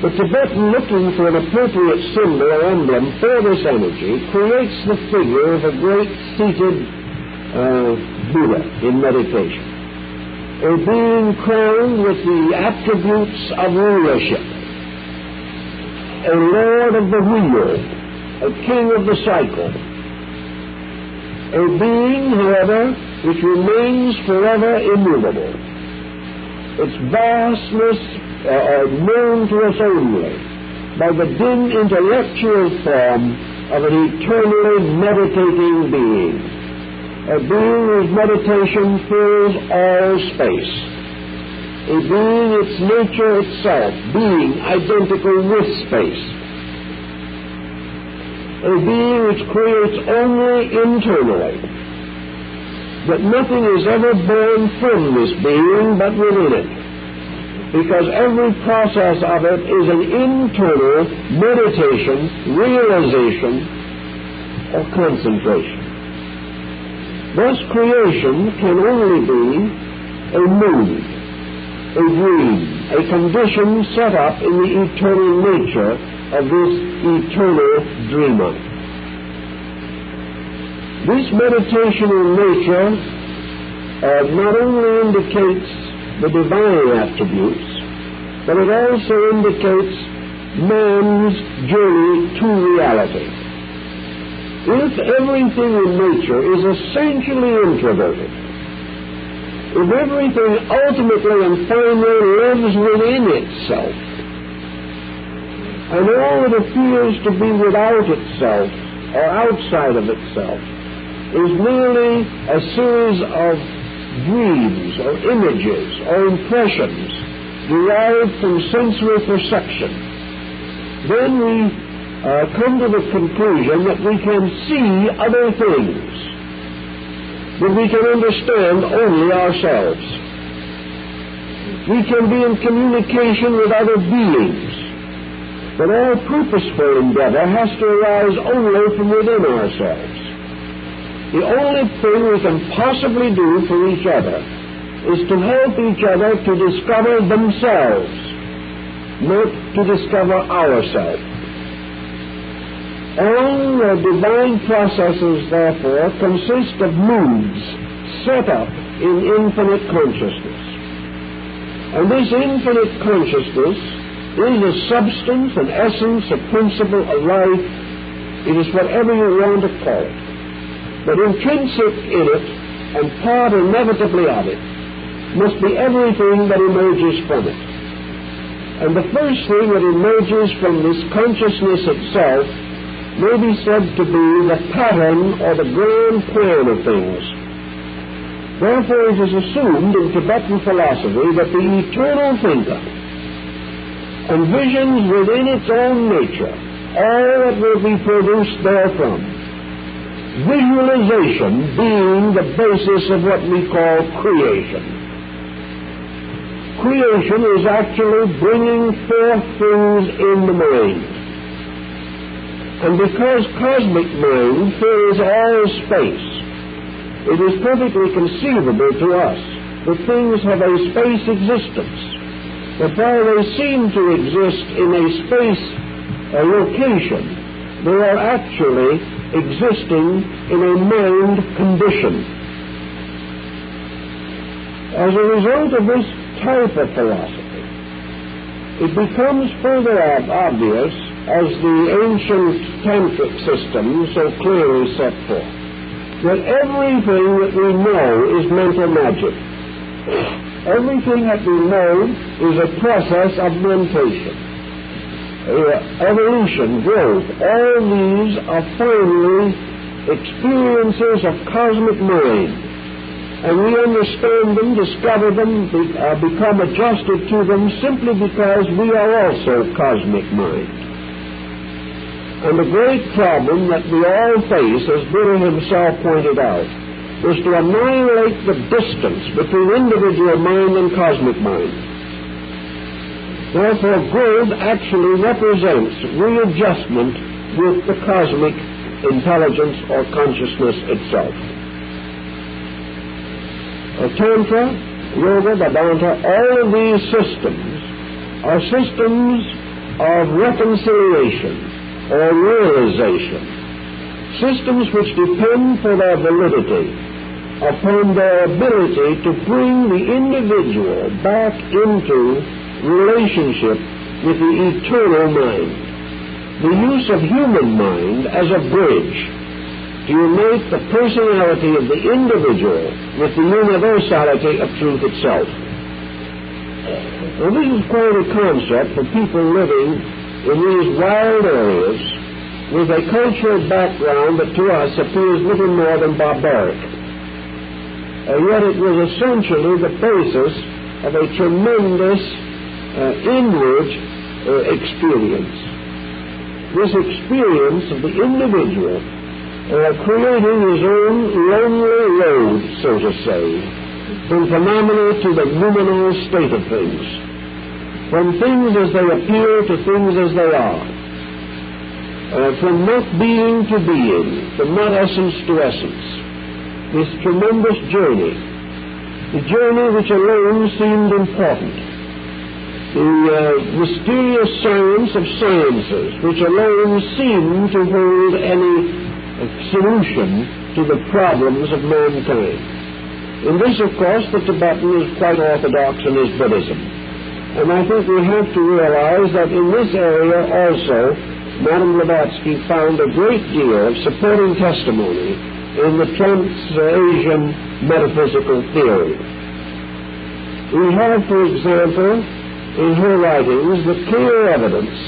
The Tibetan, looking for an appropriate symbol or emblem for this energy, creates the figure of a great seated Buddha in meditation, a being crowned with the attributes of rulership, a lord of the wheel, a king of the cycle, a being, however, which remains forever immovable. Its vastness known to us only by the dim intellectual form of an eternally meditating being, a being whose meditation fills all space, a being its nature itself, being identical with space, a being which creates only internally, that nothing is ever born from this being but within it, because every process of it is an internal meditation, realization, or concentration. Thus, creation can only be a mood, a dream, a condition set up in the eternal nature of this eternal dreamer. This meditational nature not only indicates the divine attributes, but it also indicates man's journey to reality. If everything in nature is essentially introverted, if everything ultimately and finally lives within itself, and all that appears to be without itself or outside of itself is merely a series of dreams or images or impressions derived from sensory perception, then we come to the conclusion that we can see other things, that we can understand only ourselves. We can be in communication with other beings, but all purposeful endeavor has to arise only from within ourselves. The only thing we can possibly do for each other is to help each other to discover themselves, not to discover ourselves. All divine processes, therefore, consist of moods set up in infinite consciousness. And this infinite consciousness is a substance, an essence, a principle, a life. It is whatever you want to call it. But intrinsic in it, and part inevitably of it, must be everything that emerges from it. And the first thing that emerges from this consciousness itself may be said to be the pattern or the grand plan of things. Therefore, it is assumed in Tibetan philosophy that the eternal thinker envisions within its own nature all that will be produced therefrom, visualization being the basis of what we call creation. Creation is actually bringing forth things in the mind. And because cosmic mind fills all space, it is perfectly conceivable to us that things have a space existence, that while they seem to exist in a space location, they are actually existing in a mind condition. As a result of this type of philosophy, it becomes further obvious, as the ancient tantric system so clearly set forth, that everything that we know is mental magic. Everything that we know is a process of mentation. Evolution, growth, all these are finally experiences of cosmic mind. And we understand them, discover them, become adjusted to them simply because we are also cosmic mind. And the great problem that we all face, as Buddha himself pointed out, is to annihilate the distance between individual mind and cosmic mind. Therefore, growth actually represents readjustment with the cosmic intelligence or consciousness itself. Tantra, Yoga, Vedanta, all of these systems are systems of reconciliation or realization, systems which depend for their validity upon their ability to bring the individual back into relationship with the eternal mind, the use of human mind as a bridge to unite the personality of the individual with the universality of truth itself. Now, this is quite a concept for people living in these wild areas with a cultural background that to us appears little more than barbaric. Yet it was essentially the basis of a tremendous inward experience. This experience of the individual creating his own lonely road, so to say, from phenomena to the luminal state of things, from things as they appear to things as they are, from not being to being, from not essence to essence. This tremendous journey, the journey which alone seemed important, the mysterious science of sciences which alone seemed to hold any solution to the problems of mankind. In this, of course, the Tibetan is quite orthodox in his Buddhism. And I think we have to realize that in this area also, Madame Blavatsky found a great deal of supporting testimony in the Trans-Asian metaphysical theory. We have, for example, in her writings, the clear evidence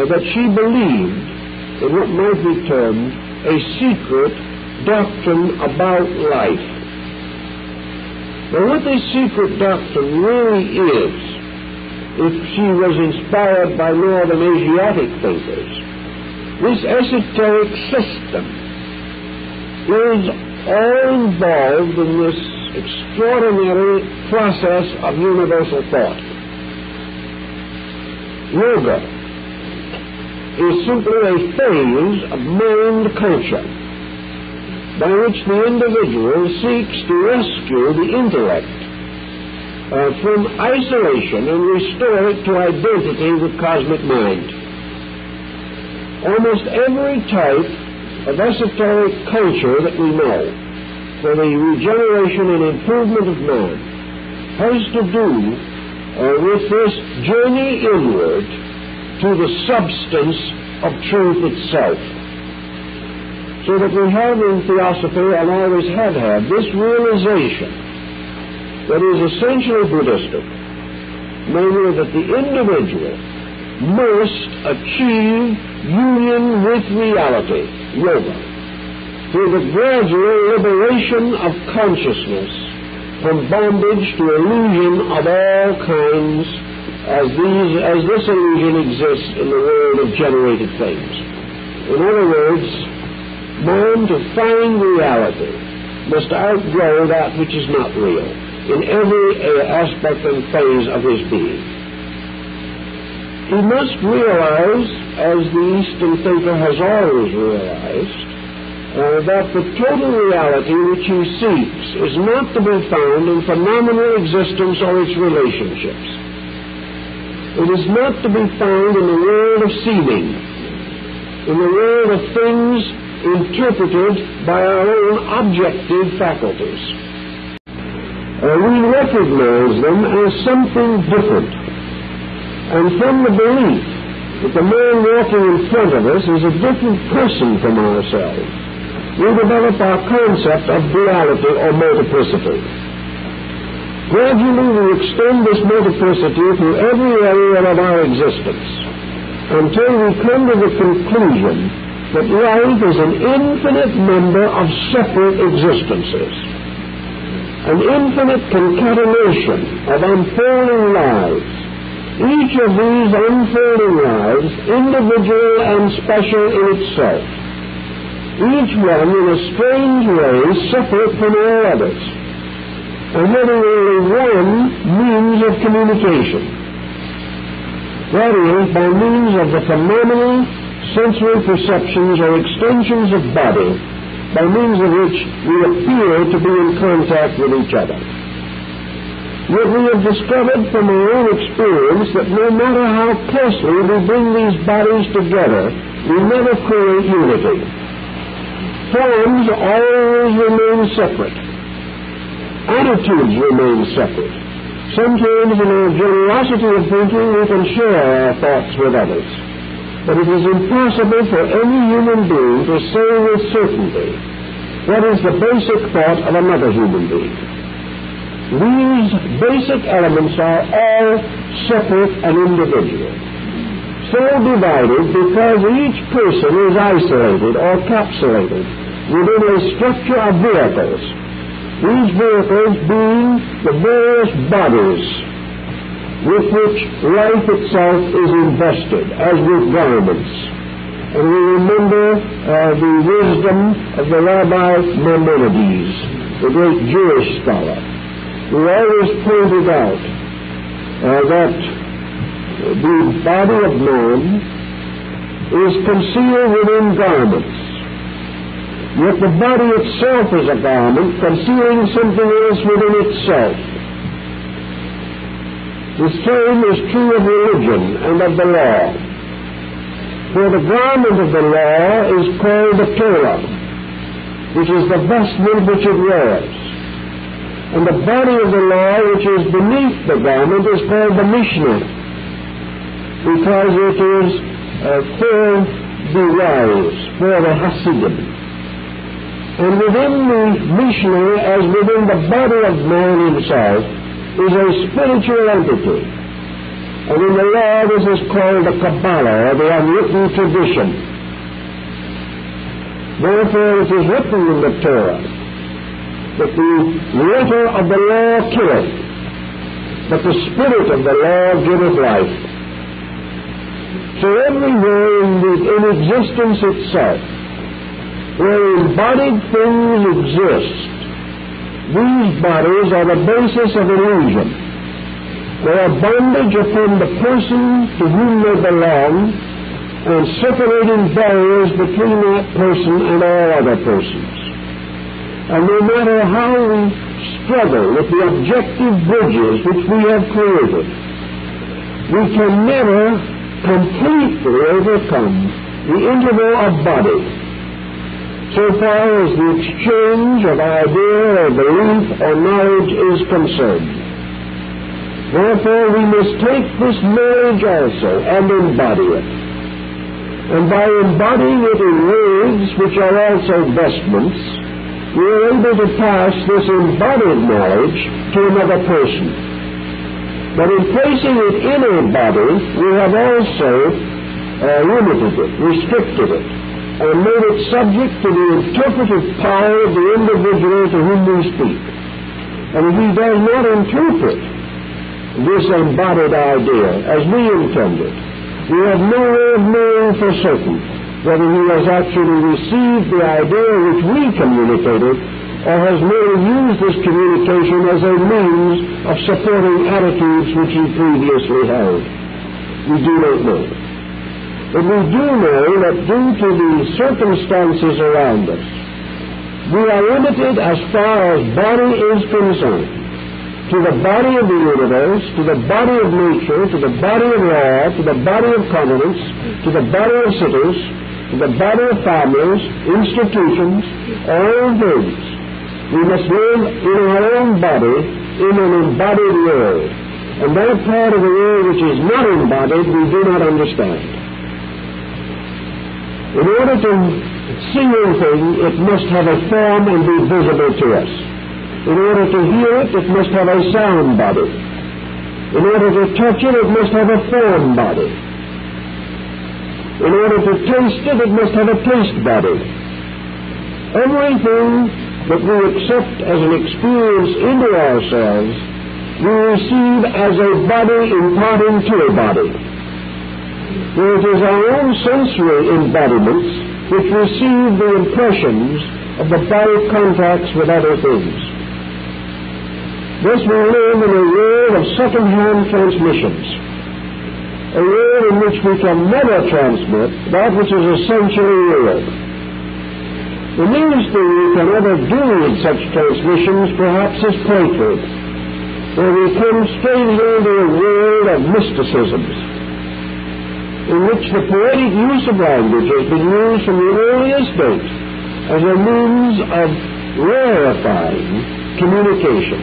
that she believed in what might be termed a secret doctrine about life. Now, what this secret doctrine really is, if she was inspired by Northern Asiatic thinkers, this esoteric system is all involved in this extraordinary process of universal thought. Yoga is simply a phase of mind culture by which the individual seeks to rescue the intellect from isolation and restore it to identity with cosmic mind. Almost every type of esoteric culture that we know for the regeneration and improvement of man has to do with this journey inward to the substance of truth itself. So that we have in theosophy, and always have had, this realization that is essentially Buddhistic, namely that the individual must achieve union with reality, yoga, through the gradual liberation of consciousness from bondage to illusion of all kinds, as this illusion exists in the world of generated things. In other words, man, to find reality, must outgrow that which is not real in every aspect and phase of his being. He must realize, as the Eastern thinker has always realized, that the total reality which he seeks is not to be found in phenomenal existence or its relationships. It is not to be found in the world of seeming, in the world of things interpreted by our own objective faculties. We recognize them as something different, and from the belief that the man walking in front of us is a different person from ourselves, we develop our concept of duality or multiplicity. Gradually we extend this multiplicity through every area of our existence until we come to the conclusion that life is an infinite number of separate existences, an infinite concatenation of unfolding lives, each of these unfolding lives individual and special in itself, each one in a strange way separate from all others, and having only one means of communication. That is, by means of the phenomenal sensory perceptions or extensions of body, by means of which we appear to be in contact with each other. Yet we have discovered from our own experience that no matter how closely we bring these bodies together, we never create unity. Forms always remain separate. Attitudes remain separate. Sometimes in our generosity of thinking we can share our thoughts with others. But it is impossible for any human being to say with certainty what is the basic thought of another human being. These basic elements are all separate and individual, so divided because each person is isolated or capsulated within a structure of vehicles, these vehicles being the various bodies with which life itself is invested, as with garments. And we remember the wisdom of the Rabbi Maimonides, the great Jewish scholar, who always pointed out that the body of man is concealed within garments, yet the body itself is a garment concealing something else within itself. The same is true of religion and of the law. For the garment of the law is called the Torah, which is the vestment which it wears. And the body of the law which is beneath the garment is called the Mishnah, because it is for the wise, for the Hasidim. And within the missionary, as within the body of man himself, is a spiritual entity. And in the law, this is called the Kabbalah, or the unwritten tradition. Therefore, it is written in the Torah that the letter of the law killeth, but the spirit of the law giveth life. So everywhere in existence itself, where embodied things exist, these bodies are the basis of illusion. They are bondage upon the person to whom they belong, and separating barriers between that person and all other persons. And no matter how we struggle with the objective bridges which we have created, we can never completely overcome the interval of body, so far as the exchange of idea or belief or knowledge is concerned. Therefore, we must take this knowledge also and embody it. And by embodying it in words which are also vestments, we are able to pass this embodied knowledge to another person. But in placing it in a body, we have also limited it, restricted it, and made it subject to the interpretive power of the individual to whom we speak. And if he does not interpret this embodied idea as we intended, we have no way of knowing for certain whether he has actually received the idea which we communicated, or has merely used this communication as a means of supporting attitudes which he previously held. We do not know. But we do know that due to the circumstances around us, we are limited as far as body is concerned, to the body of the universe, to the body of nature, to the body of law, to the body of covenants, to the body of cities, to the body of families, institutions, all things. We must live in our own body, in an embodied world. And that part of the world which is not embodied, we do not understand. In order to see anything, it must have a form and be visible to us. In order to hear it, it must have a sound body. In order to touch it, it must have a form body. In order to taste it, it must have a taste body. Everything that we accept as an experience into ourselves, we receive as a body imparting to a body. For it is our own sensory embodiments which receive the impressions of the body contacts with other things. Thus we live in a world of second-hand transmissions, a world in which we can never transmit that which is essentially real. The nearest thing we can ever do with such transmissions perhaps is poetry, where we come straight into a world of mysticisms, in which the poetic use of language has been used from the earliest date as a means of rarefying communication,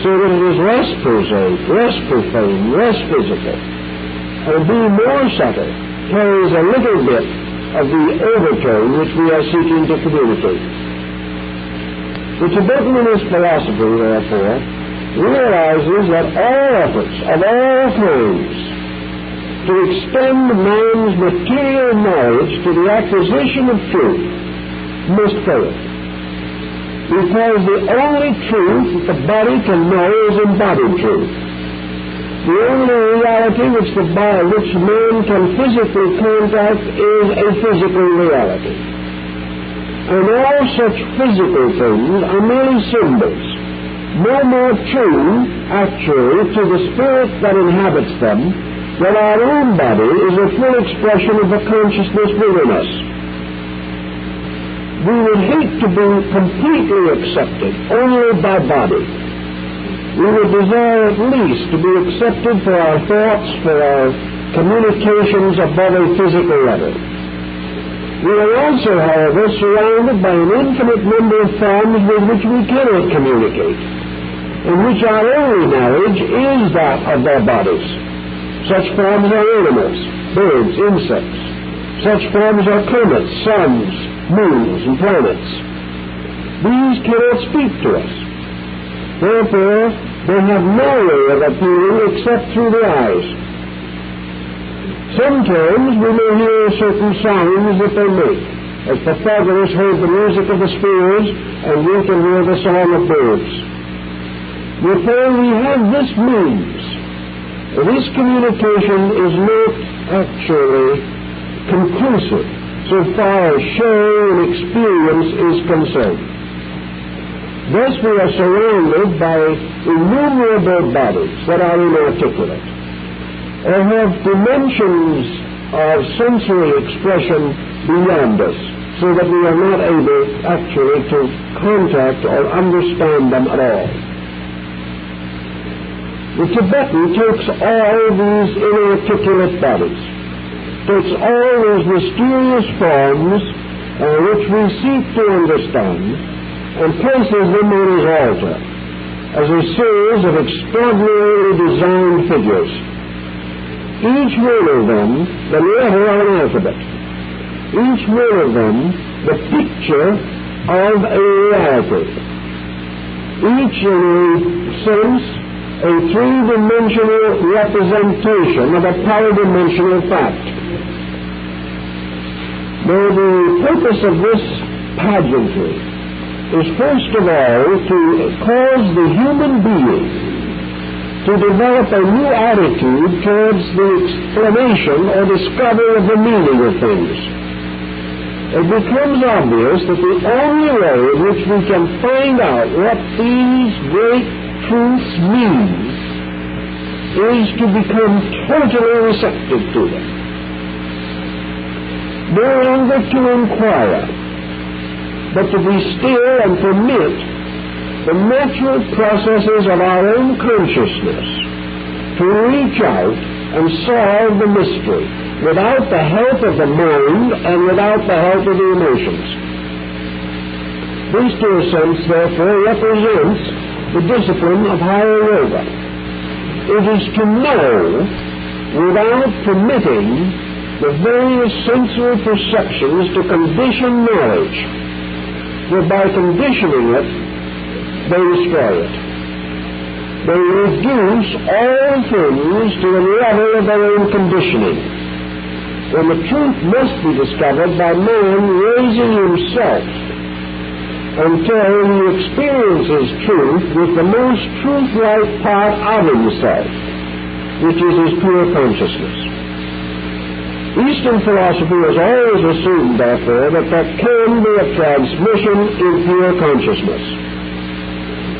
so that it is less prosaic, less profane, less physical, and being more subtle, carries a little bit of the overtone which we are seeking to communicate. The Tibetan in his philosophy, therefore, realizes that all efforts of all kinds to extend man's material knowledge to the acquisition of truth must fail. Because the only truth that the body can know is embodied truth. The only reality which man can physically contact is a physical reality. And all such physical things are merely symbols, no more true, actually, to the spirit that inhabits them, than our own body is a full expression of the consciousness within us. We would hate to be completely accepted only by body. We would desire at least to be accepted for our thoughts, for our communications above a physical level. We are also, however, surrounded by an infinite number of forms with which we cannot communicate, in which our only knowledge is that of their bodies. Such forms are animals, birds, insects. Such forms are comets, suns, moons, and planets. These cannot speak to us. Therefore, they have no way of appearing except through the eyes. Sometimes we may hear certain sounds that they make, as Pythagoras heard the music of the spheres, and we can hear the song of birds. Therefore, we have this means. This communication is not actually conclusive so far as show and experience is concerned. Thus we are surrounded by innumerable bodies that are inarticulate, or have dimensions of sensory expression beyond us, so that we are not able actually to contact or understand them at all. The Tibetan takes all these inarticulate bodies, takes all those mysterious forms which we seek to understand, and places them on his altar as a series of extraordinarily designed figures. Each one of them the letter of an alphabet. Each one of them the picture of a reality. Each, in a sense, a three-dimensional representation of a polydimensional fact. Now, the purpose of this pageantry is first of all to cause the human being to develop a new attitude towards the explanation or discovery of the meaning of things. It becomes obvious that the only way in which we can find out what these great truths mean is to become totally receptive to them. No longer to inquire, but to be still and permit the natural processes of our own consciousness to reach out and solve the mystery without the help of the mind and without the help of the emotions. These two ascents, therefore, represents the discipline of higher yoga. It is to know without permitting the various sensory perceptions to condition knowledge, for by conditioning it, they destroy it. They reduce all things to the level of their own conditioning, when the truth must be discovered by man raising himself until he experiences truth with the most truth-like part of himself, which is his pure consciousness. Eastern philosophy has always assumed, therefore, that there can be a transmission in pure consciousness.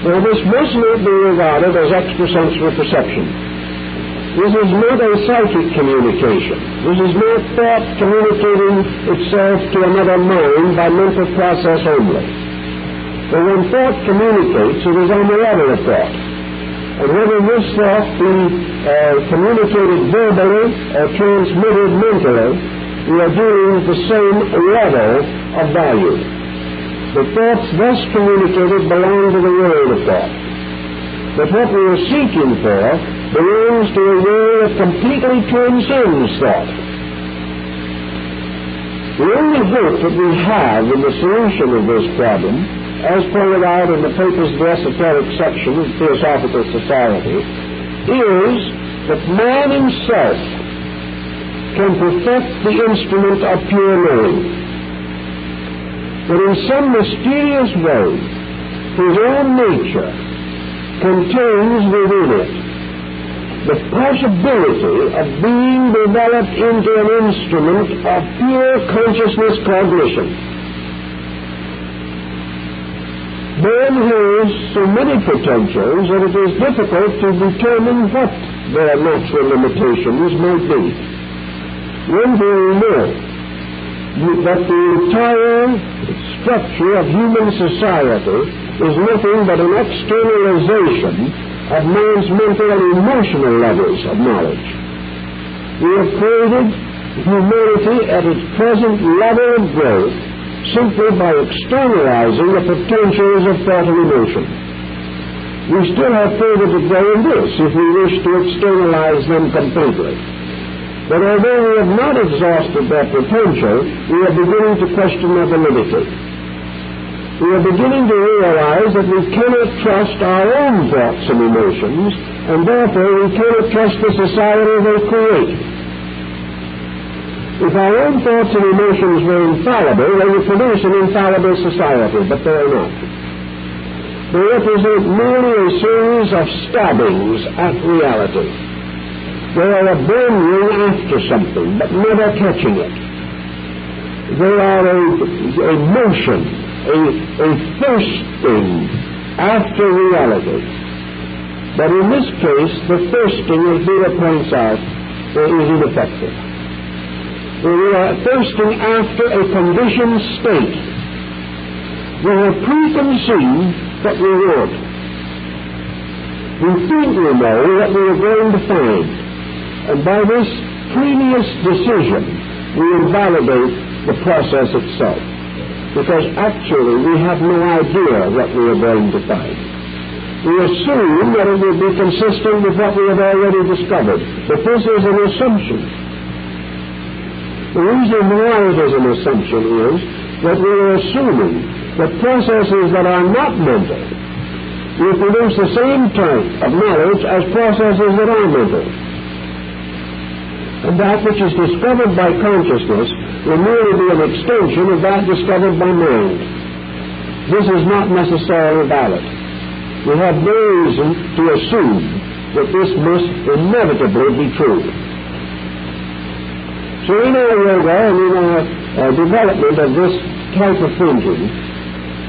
Now, this must not be regarded as extrasensory perception. This is not a psychic communication. This is not thought communicating itself to another mind by mental process only. But when thought communicates, it is on the level of thought. And whether this thought be communicated verbally or transmitted mentally, we are dealing with the same level of value. The thoughts thus communicated belong to the world of thought. But what we are seeking for belongs to a world that completely transcends thought. The only hope that we have in the solution of this problem, as pointed out in the papers of the esoteric section of the Theosophical Society, is that man himself can perfect the instrument of pure knowing. That in some mysterious way, his own nature contains within it the possibility of being developed into an instrument of pure consciousness cognition. Man has so many potentials that it is difficult to determine what their natural limitations might be. One thing we know, that the entire structure of human society is nothing but an externalization of man's mental and emotional levels of knowledge. We have created humanity at its present level of growth simply by externalizing the potentials of thought and emotion. We still have further to go in this if we wish to externalize them completely. But although we have not exhausted their potential, we are beginning to question their validity. We are beginning to realize that we cannot trust our own thoughts and emotions, and therefore we cannot trust the society they create. If our own thoughts and emotions were infallible, they would produce an infallible society, but they are not. They represent merely a series of stabbings at reality. They are a burning after something, but never catching it. They are a motion, a thirsting after reality. But in this case, the thirsting, as Buddha points out, is ineffective. We are thirsting after a conditioned state. We have preconceived what we want. We think we know what we are going to find. And by this previous decision, we invalidate the process itself. Because actually we have no idea what we are going to find. We assume that it will be consistent with what we have already discovered. But this is an assumption. The reason why it is an assumption is that we are assuming that processes that are not mental will produce the same type of knowledge as processes that are mental. And that which is discovered by consciousness will merely be an extension of that discovered by mind. This is not necessarily valid. We have no reason to assume that this must inevitably be true. So in our yoga and in our development of this type of thinking,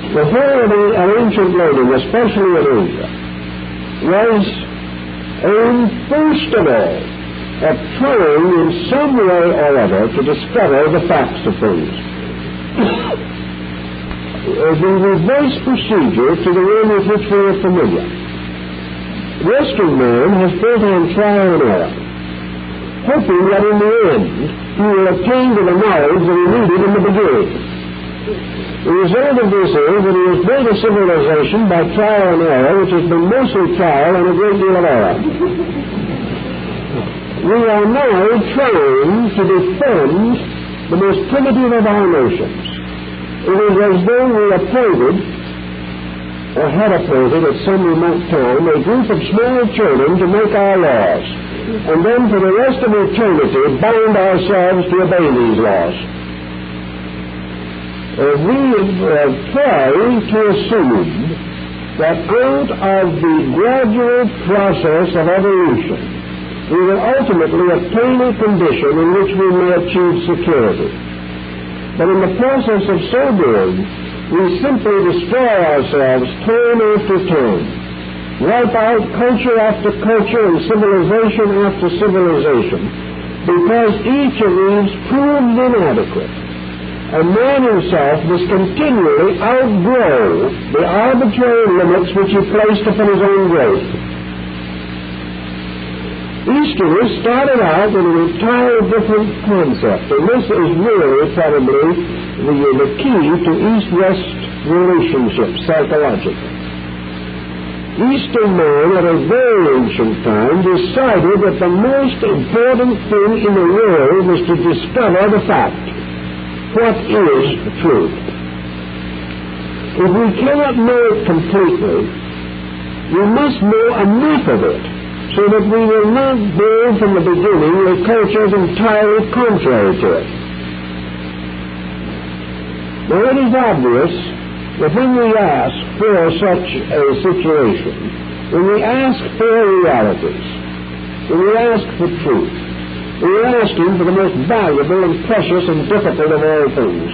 the whole of ancient learning, especially in Asia, was aimed first of all at trying in some way or other to discover the facts of things. The reverse procedure to the one with which we are familiar. Western man has built on trial and error, hoping that in the end he will attain to the knowledge that he needed in the beginning. The result of this is that he has built a civilization by trial and error, which has been mostly trial and a great deal of error. We are now trying to defend the most primitive of our notions. It is as though we appointed, or had appointed at some remote time, a group of small children to make our laws, and then for the rest of eternity bound ourselves to obey these laws. We try to assume that out of the gradual process of evolution, we will ultimately obtain a condition in which we may achieve security. But in the process of so doing, we simply destroy ourselves time after time, wipe out culture after culture and civilization after civilization, because each of these proves inadequate. And man himself must continually outgrow the arbitrary limits which he placed upon his own growth. Easterners started out with an entirely different concept, and this is really probably the key to East-West relationships psychologically. Eastern man at a very ancient time decided that the most important thing in the world was to discover the fact. What is the truth? If we cannot know it completely, we must know enough of it so that we will not build from the beginning a culture entirely contrary to it. Now it is obvious that when we ask for such a situation, when we ask for realities, when we ask for truth, we are asking for the most valuable and precious and difficult of all things.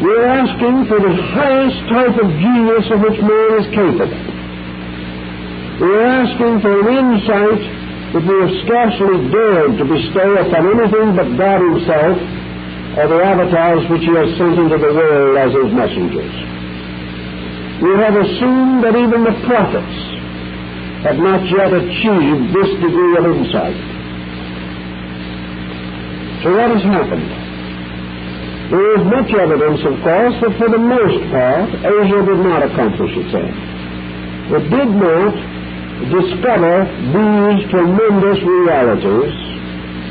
We are asking for the highest type of genius of which man is capable. We are asking for an insight that we have scarcely dared to bestow upon anything but God himself or the avatars which he has sent into the world as his messengers. We have assumed that even the prophets have not yet achieved this degree of insight. So what has happened? There is much evidence, of course, that for the most part, Asia did not accomplish its end. It did not discover these tremendous realities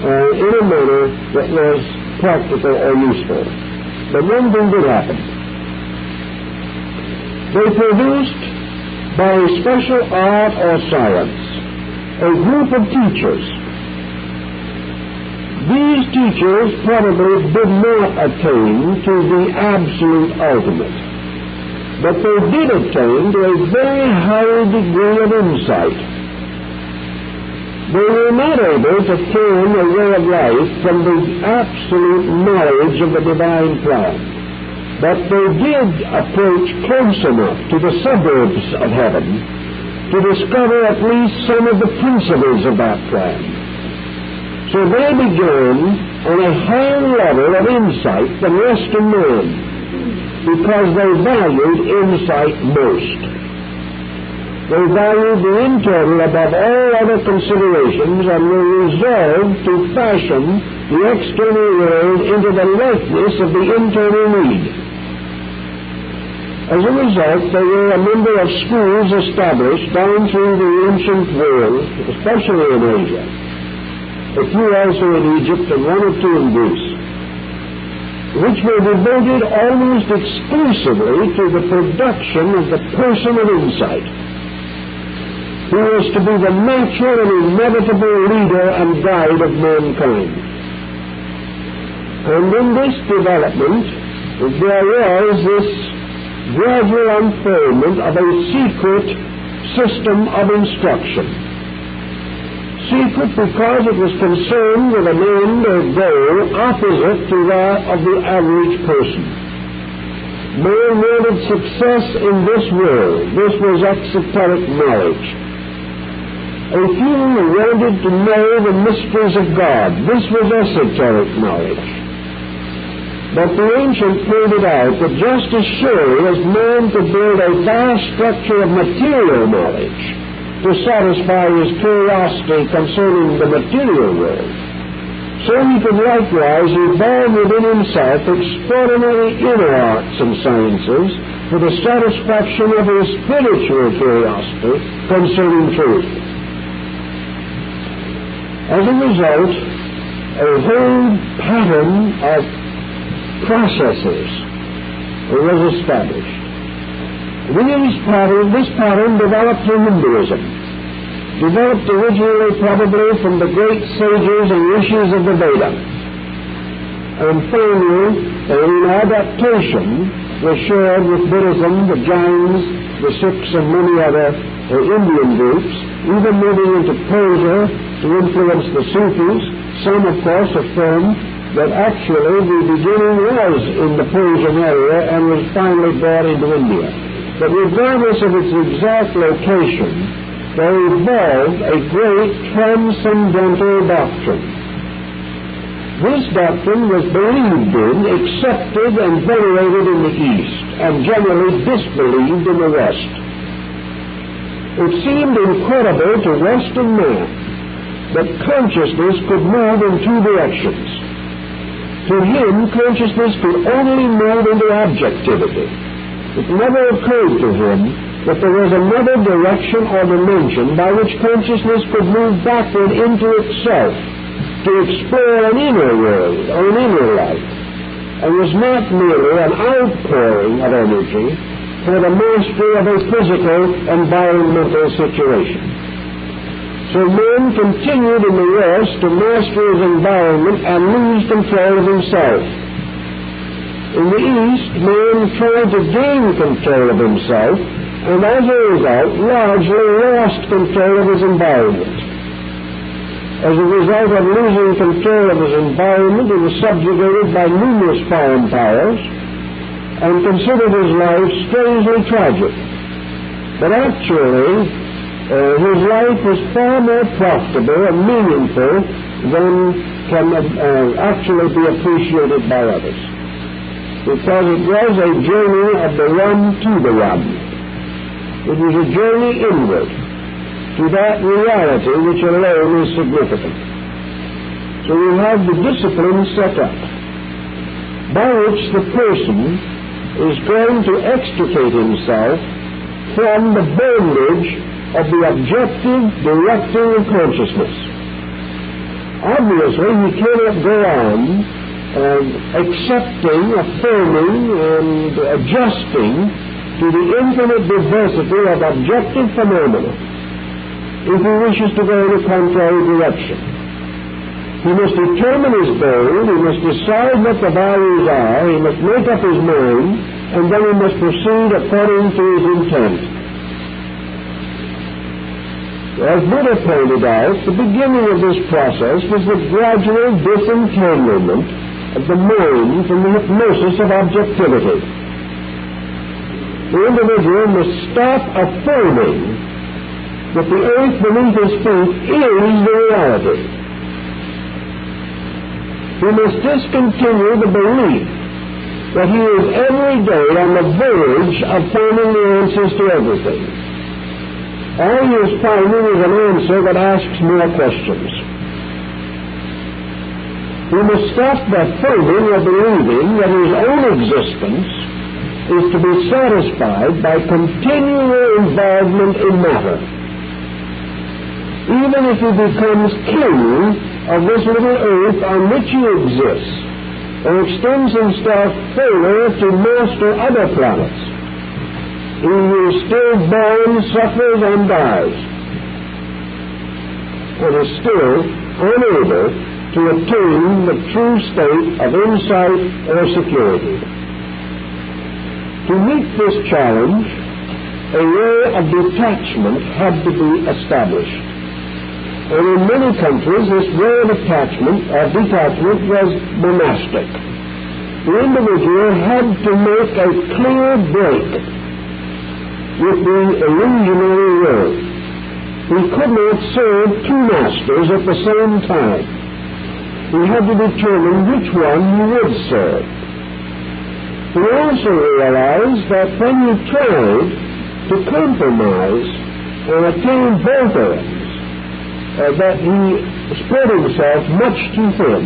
in a manner that was practical or useful. But one thing did happen. They produced, by special art or science, a group of teachers. These teachers probably did not attain to the absolute ultimate, but they did attain to a very high degree of insight. They were not able to form a way of life from the absolute knowledge of the divine plan, but they did approach close enough to the suburbs of heaven to discover at least some of the principles of that plan. So they began on a higher level of insight than Western man, because they valued insight most. They valued the internal above all other considerations and were resolved to fashion the external world into the likeness of the internal need. As a result, there were a number of schools established down through the ancient world, especially in Asia, a few also in Egypt and one or two in Greece, which were devoted almost exclusively to the production of the person of insight, who was to be the natural and inevitable leader and guide of mankind. And in this development, there was this gradual unfoldment of a secret system of instruction. Secret because it was concerned with an end or goal opposite to that of the average person. Man wanted success in this world. This was exoteric knowledge. A few wanted to know the mysteries of God. This was esoteric knowledge. But the ancient pointed out that just as surely as man could build a vast structure of material knowledge to satisfy his curiosity concerning the material world, so he could likewise evolve within himself extraordinary inner arts and sciences for the satisfaction of his spiritual curiosity concerning truth. As a result, a whole pattern of processes was established. This pattern developed through Hinduism, developed originally probably from the great sages and rishis of the Veda, and finally an adaptation was shared with Buddhism, the Jains, the Sikhs, and many other Indian groups, even moving into Persia to influence the Sufis. Some, of course, affirm that actually the beginning was in the Persian area and was finally brought into India. But regardless of its exact location, there evolved a great transcendental doctrine. This doctrine was believed in, accepted, and venerated in the East, and generally disbelieved in the West. It seemed incredible to Western man that consciousness could move in two directions. To him, consciousness could only move into objectivity. It never occurred to him that there was another direction or dimension by which consciousness could move backward into itself to explore an inner world or an inner life, and was not merely an outpouring of energy for the mastery of a physical environmental situation. So man continued in the West to master his environment and lose control of himself. In the East, man tried to gain control of himself, and as a result, largely lost control of his environment. As a result of losing control of his environment, he was subjugated by numerous foreign powers and considered his life strangely tragic. But actually, his life was far more profitable and meaningful than can actually be appreciated by others, because it was a journey of the one to the one. It was a journey inward to that reality which alone is significant. So we have the discipline set up by which the person is going to extricate himself from the bondage of the objective directing of consciousness. Obviously, he cannot go on accepting, affirming, and adjusting to the infinite diversity of objective phenomena if he wishes to go in a contrary direction. He must determine his goal, he must decide what the values are, he must make up his mind, and then he must proceed according to his intent. As Buddha pointed out, the beginning of this process was the gradual disentanglement of the mind from the hypnosis of objectivity. The individual must stop affirming that the earth beneath his feet is the reality. He must discontinue the belief that he is every day on the verge of finding the answers to everything. All he is finding is an answer that asks more questions. He must stop affirming or believing that his own existence is to be satisfied by continual involvement in matter. Even if he becomes king of this little earth on which he exists, or extends himself further to master other planets, he is still born, suffers, and dies, and is still unable to attain the true state of insight or security. To meet this challenge, a way of detachment had to be established. And in many countries, this way of detachment was monastic. The individual had to make a clear break with the illusionary world. He could not serve two masters at the same time. He had to determine which one he would serve. He also realized that when he tried to compromise and attain both ends, that he spread himself much too thin.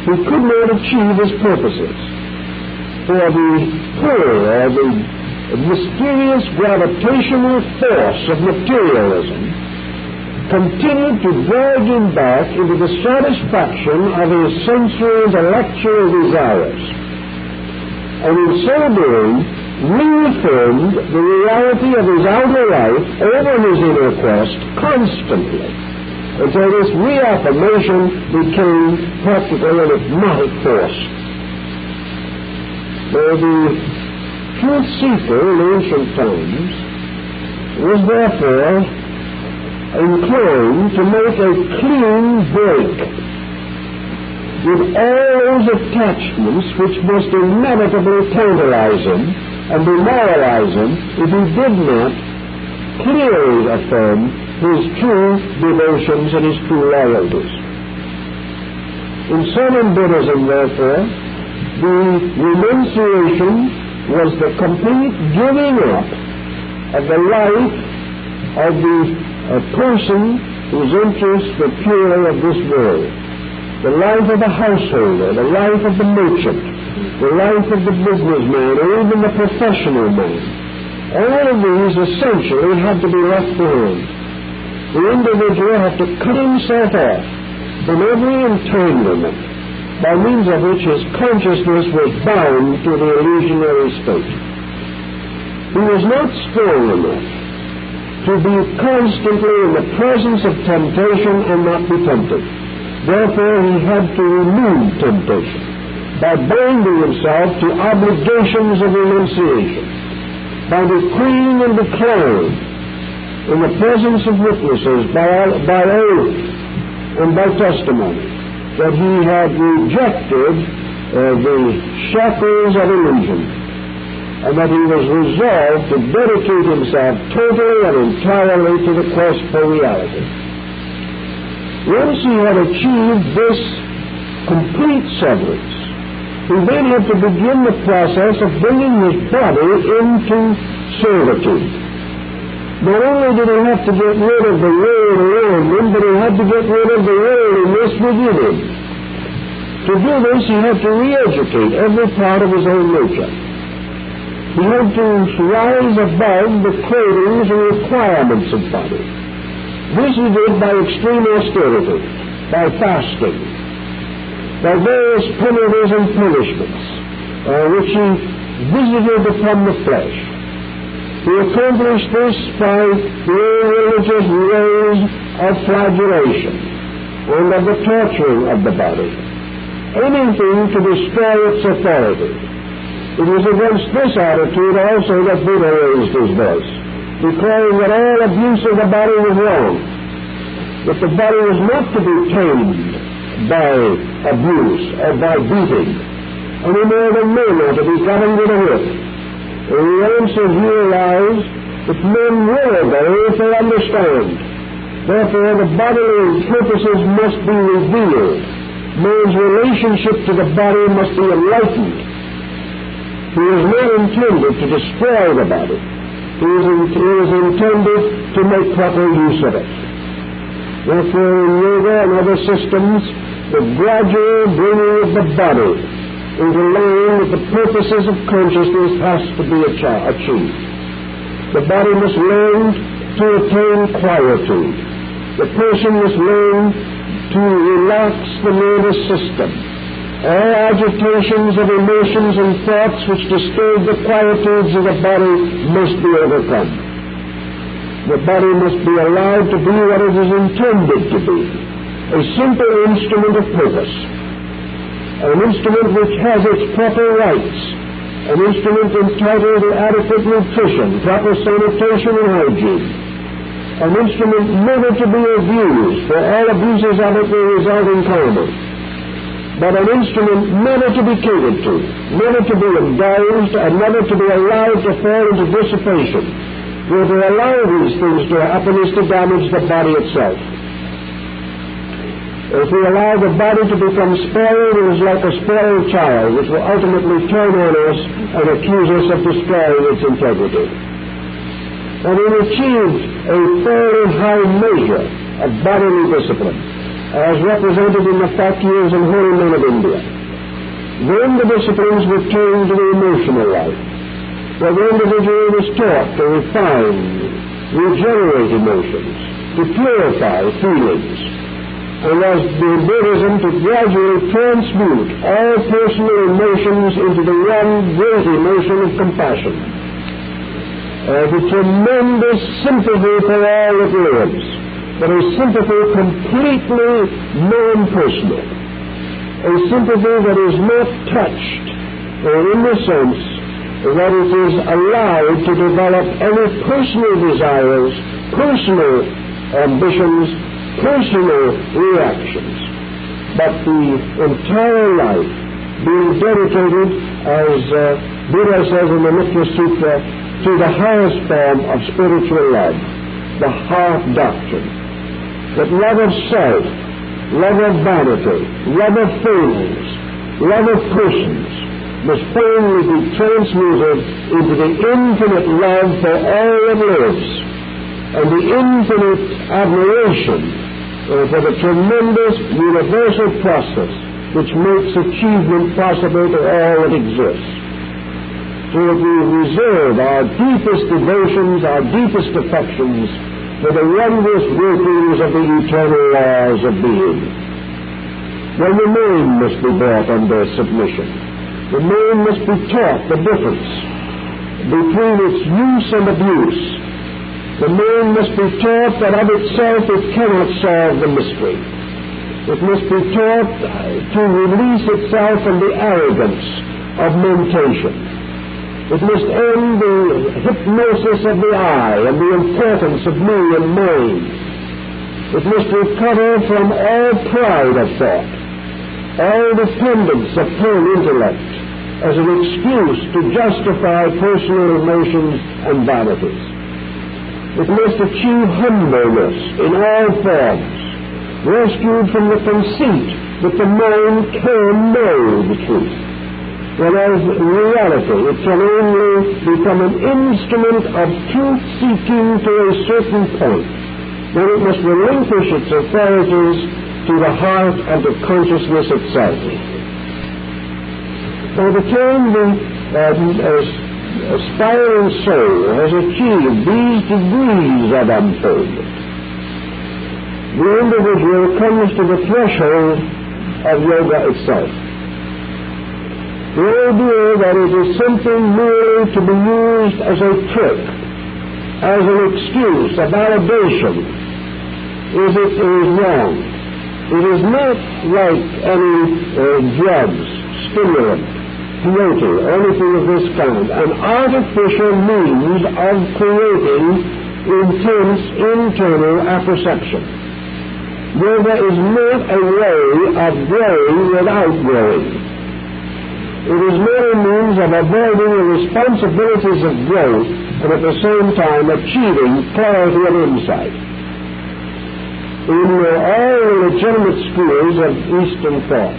He could not achieve his purposes. For the pull or the mysterious gravitational force of materialism continued to drag him back into the satisfaction of his sensual intellectual desires, and in so doing reaffirmed the reality of his outer life over his inner quest constantly, until this reaffirmation became practically an hypnotic force. Now, the truth seeker in ancient times was therefore inclined to make a clean break with all those attachments which must inevitably tantalize him and demoralize him if he did not clearly affirm his true devotions and his true loyalties. In Southern Buddhism, therefore, the renunciation was the complete giving up of the life of the person whose interests were purely of this world, the life of the householder, the life of the merchant, the life of the businessman, or even the professional man. All of these essentially had to be left behind. The individual had to cut himself off from every entanglement by means of which his consciousness was bound to the illusionary state. He was not strong enough to be constantly in the presence of temptation and not be tempted. Therefore, he had to remove temptation by binding himself to obligations of renunciation, by decreeing and declaring in the presence of witnesses, by oath and by testimony, that he had rejected the shackles of illusion, and that he was resolved to dedicate himself totally and entirely to the quest for reality. Once he had achieved this complete severance, he then had to begin the process of bringing his body into servitude. Not only did he have to get rid of the world around him, but he had to get rid of the worldliness within him. To do this, he had to re-educate every part of his own nature. He had to rise above the cravings and requirements of body. This he did by extreme austerity, by fasting, by various penalties and punishments, which he visited upon the flesh. He accomplished this by the religious ways of flagellation and of the torturing of the body, anything to destroy its authority. It was against this attitude also that Buddha raised his voice, declaring that all abuse of the body was wrong, that the body was not to be tamed by abuse or by beating, any more than men are to be governed with a whip. And the answer here lies that men will obey if they understand. Therefore, the bodily purposes must be revealed. Man's relationship to the body must be enlightened. He is not intended to destroy the body. He is intended to make proper use of it. Therefore, in yoga and other systems, the gradual bringing of the body into line with the purposes of consciousness has to be achieved. The body must learn to attain quietude. The person must learn to relax the nervous system. All agitations of emotions and thoughts which disturb the quietudes of the body must be overcome. The body must be allowed to be what it is intended to be, a simple instrument of purpose, an instrument which has its proper rights, an instrument entitled to adequate nutrition, proper sanitation and hygiene, an instrument never to be abused, for all abuses of it will result in karma, but an instrument never to be catered to, never to be indulged, and never to be allowed to fall into dissipation. For to allow these things to happen is to damage the body itself. If we allow the body to become spoiled, it is like a spoiled child, which will ultimately turn on us and accuse us of destroying its integrity. And we achieved a fairly high measure of bodily discipline, as represented in the fakirs and holy men of India. Then the disciplines were turned to the emotional life, where the individual was taught to refine, regenerate emotions, to purify feelings, and as the Buddhism to gradually transmute all personal emotions into the one great emotion of compassion, the tremendous sympathy for all that lives, but a sympathy completely non-personal, a sympathy that is not touched, in the sense that it is allowed to develop any personal desires, personal ambitions, personal reactions, but the entire life being dedicated, as Buddha says in the Mitra Sutra, to the highest form of spiritual love, the heart doctrine, that love of self, love of vanity, love of things, love of persons must finally be transmuted into the infinite love for all that lives, and the infinite admiration for the tremendous universal process which makes achievement possible to all that exists. So that we reserve our deepest devotions, our deepest affections for the wondrous workings of the eternal laws of being. Then the mind must be brought under submission. The mind must be taught the difference between its use and abuse. The mind must be taught that of itself it cannot solve the mystery. It must be taught to release itself from the arrogance of mentation. It must end the hypnosis of the I and the importance of me and mine. It must recover from all pride of thought, all dependence upon intellect as an excuse to justify personal emotions and vanities. It must achieve humbleness in all forms, rescued from the conceit that the mind can know the truth, whereas in reality it can only become an instrument of truth-seeking to a certain point. Then it must relinquish its authorities to the heart and to consciousness itself. By the time the aspiring soul has achieved these degrees of unfoldment, the individual comes to the threshold of yoga itself. The idea that it is something merely to be used as a trick, as an excuse, a validation, is wrong. It is not like any drugs, stimulant, peyote, or anything of this kind, an artificial means of creating intense internal apperception. Yoga is not a way of growing without growing. It is not a means of avoiding the responsibilities of growth and at the same time achieving clarity of insight. In all the legitimate schools of Eastern thought,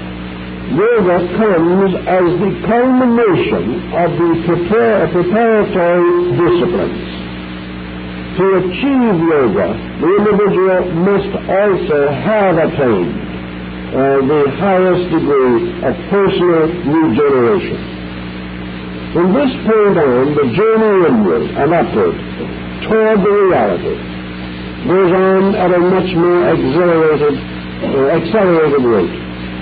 yoga comes as the culmination of the preparatory disciplines. To achieve yoga, the individual must also have attained the highest degree of personal regeneration. From this point on, the journey inward and upward toward the reality goes on at a much more accelerated rate.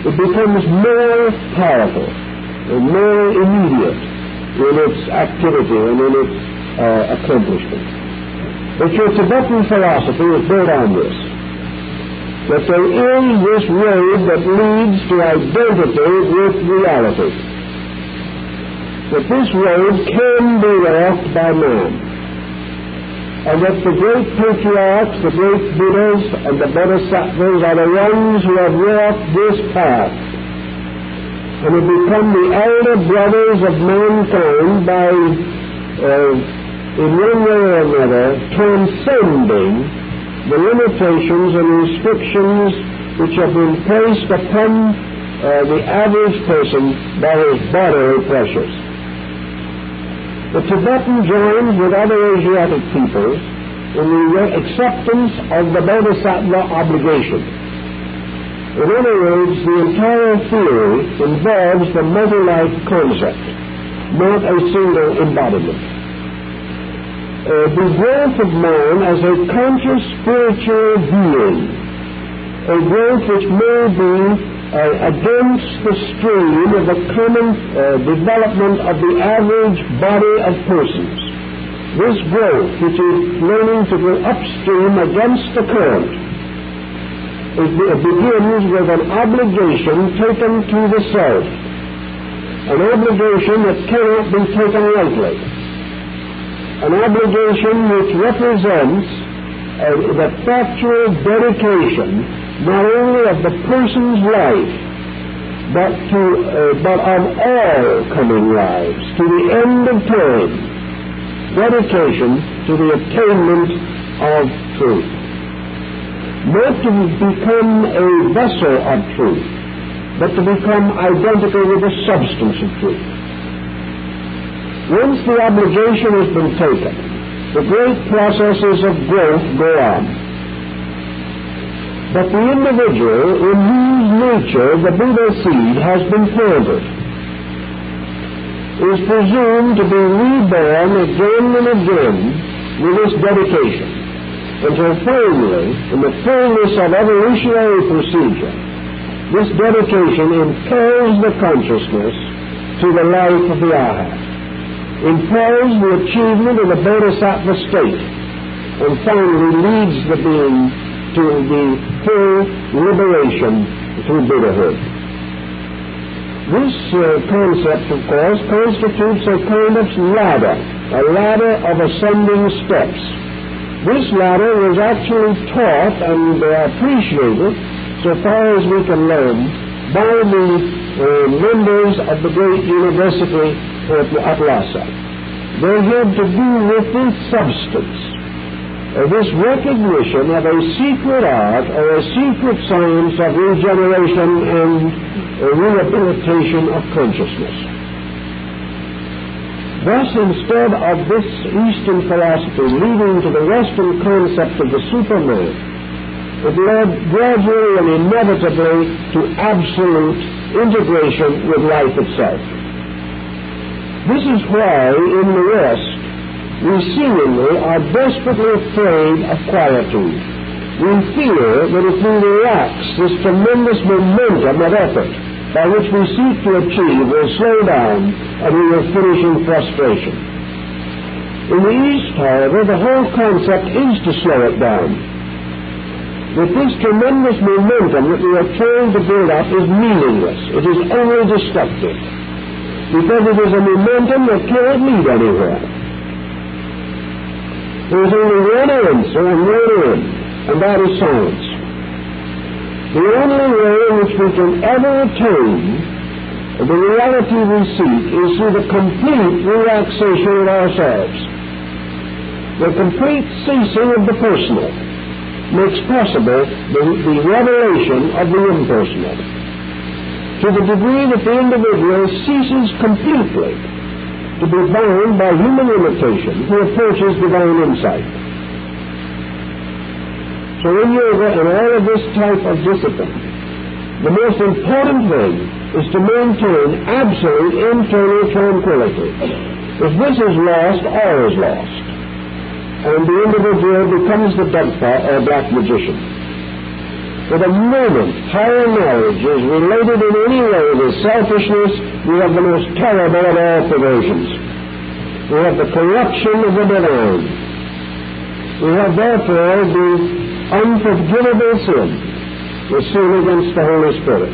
It becomes more powerful and more immediate in its activity and in its accomplishment. But your Tibetan philosophy is built on this, that there is this road that leads to identity with reality, that this road can be walked by man, and that the great patriarchs, the great Buddhas, and the Bodhisattvas are the ones who have walked this path and have become the elder brothers of mankind by, in one way or another, transcending the limitations and restrictions which have been placed upon the average person by his bodily pressures. The Tibetan joins with other Asiatic peoples in the acceptance of the Bodhisattva obligation. In other words, the entire theory involves the multi-life concept, not a single embodiment. The growth of man as a conscious spiritual being, a growth which may be against the stream of the common development of the average body of persons. This growth, which is learning to go upstream against the current, begins with an obligation taken to the self, an obligation that cannot be taken lightly, an obligation which represents the factual dedication not only of the person's life, but of all coming lives, to the end of time, dedication to the attainment of truth. Not to become a vessel of truth, but to become identical with the substance of truth. Once the obligation has been taken, the great processes of growth go on. But the individual in whose nature the Buddha seed has been planted is presumed to be reborn again and again with this dedication, until finally, in the fullness of evolutionary procedure, this dedication impels the consciousness to the life of the Arhat, impels the achievement of the Bodhisattva state, and finally leads the being to the full liberation through Buddhahood. This concept, of course, constitutes a kind of ladder of ascending steps. This ladder was actually taught and appreciated, so far as we can learn, by the members of the great university at Lhasa. They had to do with this substance, this recognition of a secret art or a secret science of regeneration and rehabilitation of consciousness. Thus, instead of this Eastern philosophy leading to the Western concept of the Superman, it led gradually and inevitably to absolute integration with life itself. This is why, in the West, we seemingly are desperately afraid of quietude. We fear that if we relax this tremendous momentum of effort by which we seek to achieve will slow down and we will finish in frustration. In the East, however, the whole concept is to slow it down. That this tremendous momentum that we are trying to build up is meaningless. It is only destructive. Because it is a momentum that cannot lead anywhere. There is only one answer and one end, and that is science. The only way in which we can ever attain the reality we seek is through the complete relaxation of ourselves. The complete ceasing of the personal makes possible the revelation of the impersonal. To the degree that the individual ceases completely to be bound by human limitation, he approaches divine insight. So in yoga and all of this type of discipline, the most important thing is to maintain absolute internal tranquility. If this is lost, all is lost. And the individual becomes the Dagpa or black magician. For the moment higher knowledge is related in any way with selfishness, we have the most terrible of all perversions. We have the corruption of the divine. We have therefore the unforgivable sin, the sin against the Holy Spirit.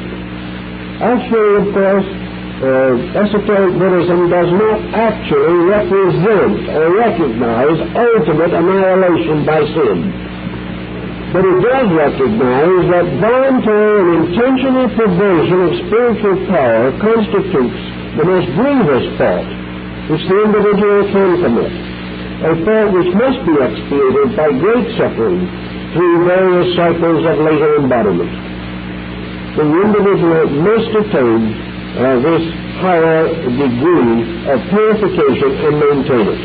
Actually, of course, esoteric Buddhism does not actually represent or recognize ultimate annihilation by sin. But it does recognize that voluntary and intentional perversion of spiritual power constitutes the most grievous fault which the individual can commit, a fault which must be expiated by great suffering through various cycles of later embodiment. The individual must attain this higher degree of purification and maintain it.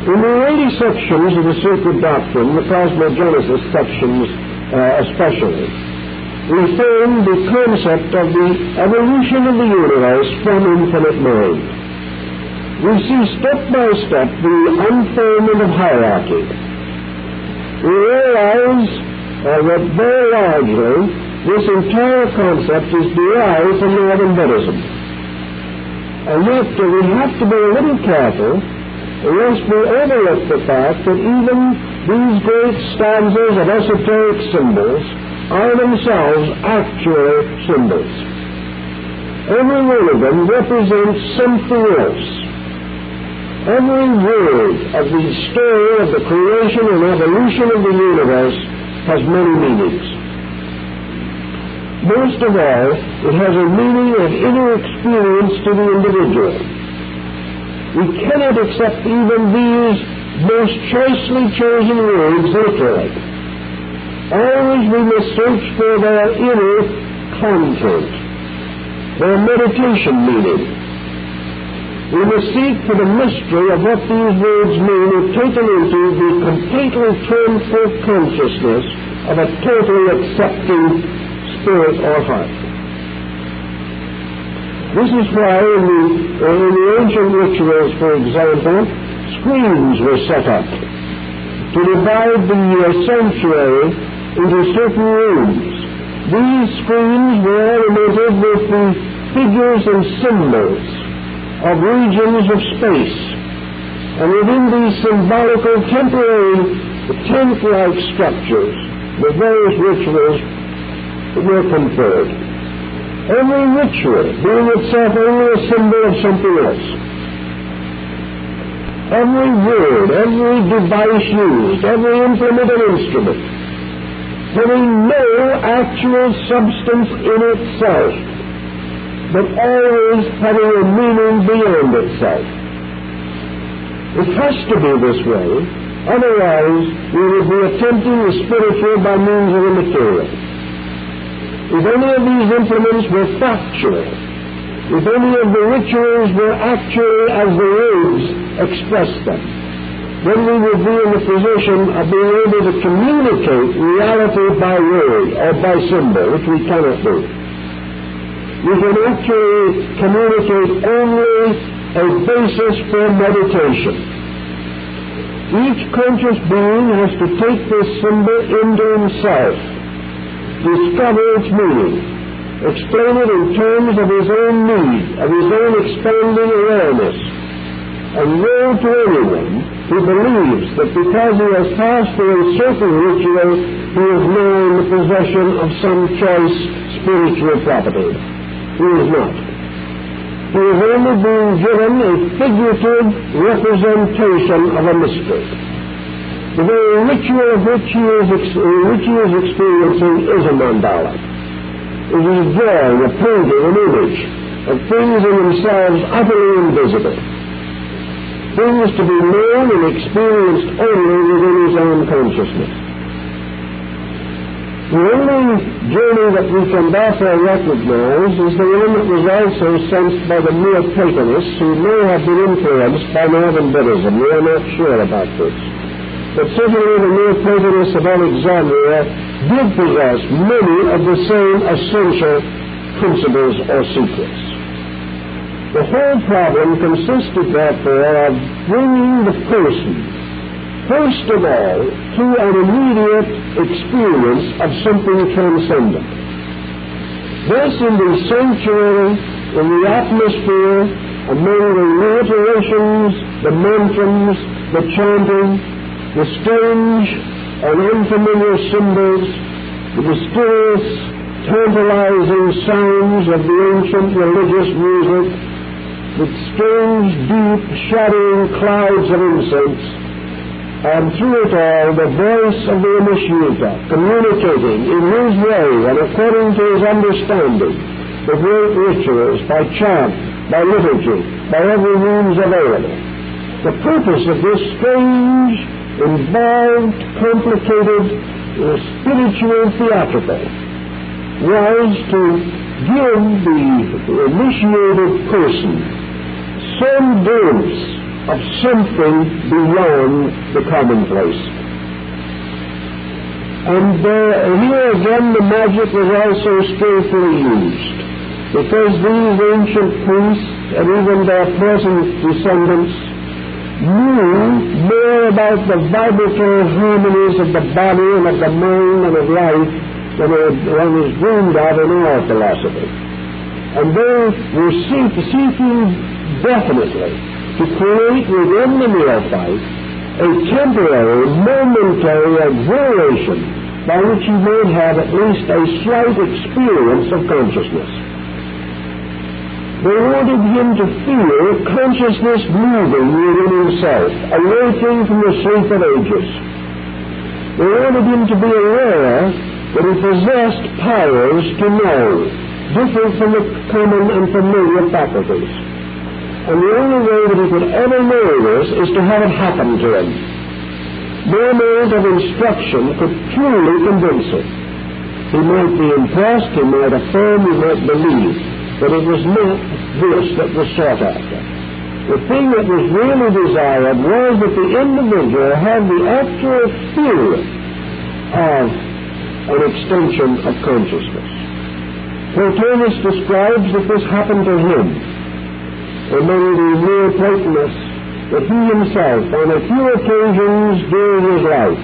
In the early sections of the Secret Doctrine, the Cosmogenesis sections especially, we find the concept of the evolution of the universe from infinite mind. We see step by step the unfoldment of hierarchy. We realize that very largely this entire concept is derived from Northern Buddhism. And yet we have to be a little careful lest we overlook the fact that even these great stanzas of esoteric symbols are themselves actual symbols. Every one of them represents something else. Every word of the story of the creation and evolution of the universe has many meanings. Most of all, it has a meaning of inner experience to the individual. We cannot accept even these most choicely chosen words literally. Always we must search for their inner content, their meditation meaning. We must seek for the mystery of what these words mean if taken into the completely tranquil consciousness of a totally accepting spirit or heart. This is why in the ancient rituals, for example, screens were set up to divide the sanctuary into certain rooms. These screens were ornamented with the figures and symbols of regions of space, and within these symbolical temporary tent-like structures, the various rituals were conferred. Every ritual being itself only a symbol of something else. Every word, every device used, every implement and instrument, having no actual substance in itself, but always having a meaning beyond itself. It has to be this way, otherwise we would be attempting the spiritual by means of the material. If any of these implements were factual, if any of the rituals were actually as the words expressed them, then we would be in the position of being able to communicate reality by word or by symbol, which we cannot do. We can actually communicate only a basis for meditation. Each conscious being has to take this symbol into himself, discover its meaning, explain it in terms of his own need, of his own expanding awareness, and woe to anyone who believes that because he has passed through a certain ritual, he is now in the possession of some choice spiritual property. He is not. He is only being given a figurative representation of a mystery. The very ritual which he is experiencing is a mandala. It is a drawing, a painting, an image of things in themselves utterly invisible. Things to be known and experienced only within his own consciousness. The only journey that we can therefore recognize is the one that was also sensed by the Neoplatonists, who may have been influenced by modern Buddhism. We are not sure about this. But certainly the Neoplatonists of Alexandria did possess many of the same essential principles or secrets. The whole problem consisted, therefore, of bringing the person, first of all, to an immediate experience of something transcendent. Thus, in the sanctuary, in the atmosphere, among the reiterations, the mantras, the chanting, the strange and unfamiliar symbols, the mysterious, tantalizing sounds of the ancient religious music, the strange, deep, shadowing clouds of incense, and through it all the voice of the initiator, communicating in his way and according to his understanding the great rituals by chant, by liturgy, by every means available. The purpose of this strange, involved, complicated, spiritual theatrical was to give the initiated person some glimpse of something beyond the commonplace. And here again the magic was also skillfully used, because these ancient priests and even their present descendants knew more about the vibratory harmonies of the body and of the mind and of life than one is dreamed of in our philosophy. And they were seeking definitely to create within the neophyte a temporary, momentary exhilaration by which he might have at least a slight experience of consciousness. They wanted him to feel consciousness moving within himself, awaking from the sleep of ages. They wanted him to be aware that he possessed powers to know, different from the common and familiar faculties. And the only way that he could ever know this is to have it happen to him. No amount of instruction could truly convince him. He might be impressed, he might affirm, he might believe, but it was not this that was sought after. The thing that was really desired was that the individual have the actual feeling of an extension of consciousness. Plotinus describes that this happened to him among the Neoplatonists, that he himself, on a few occasions during his life,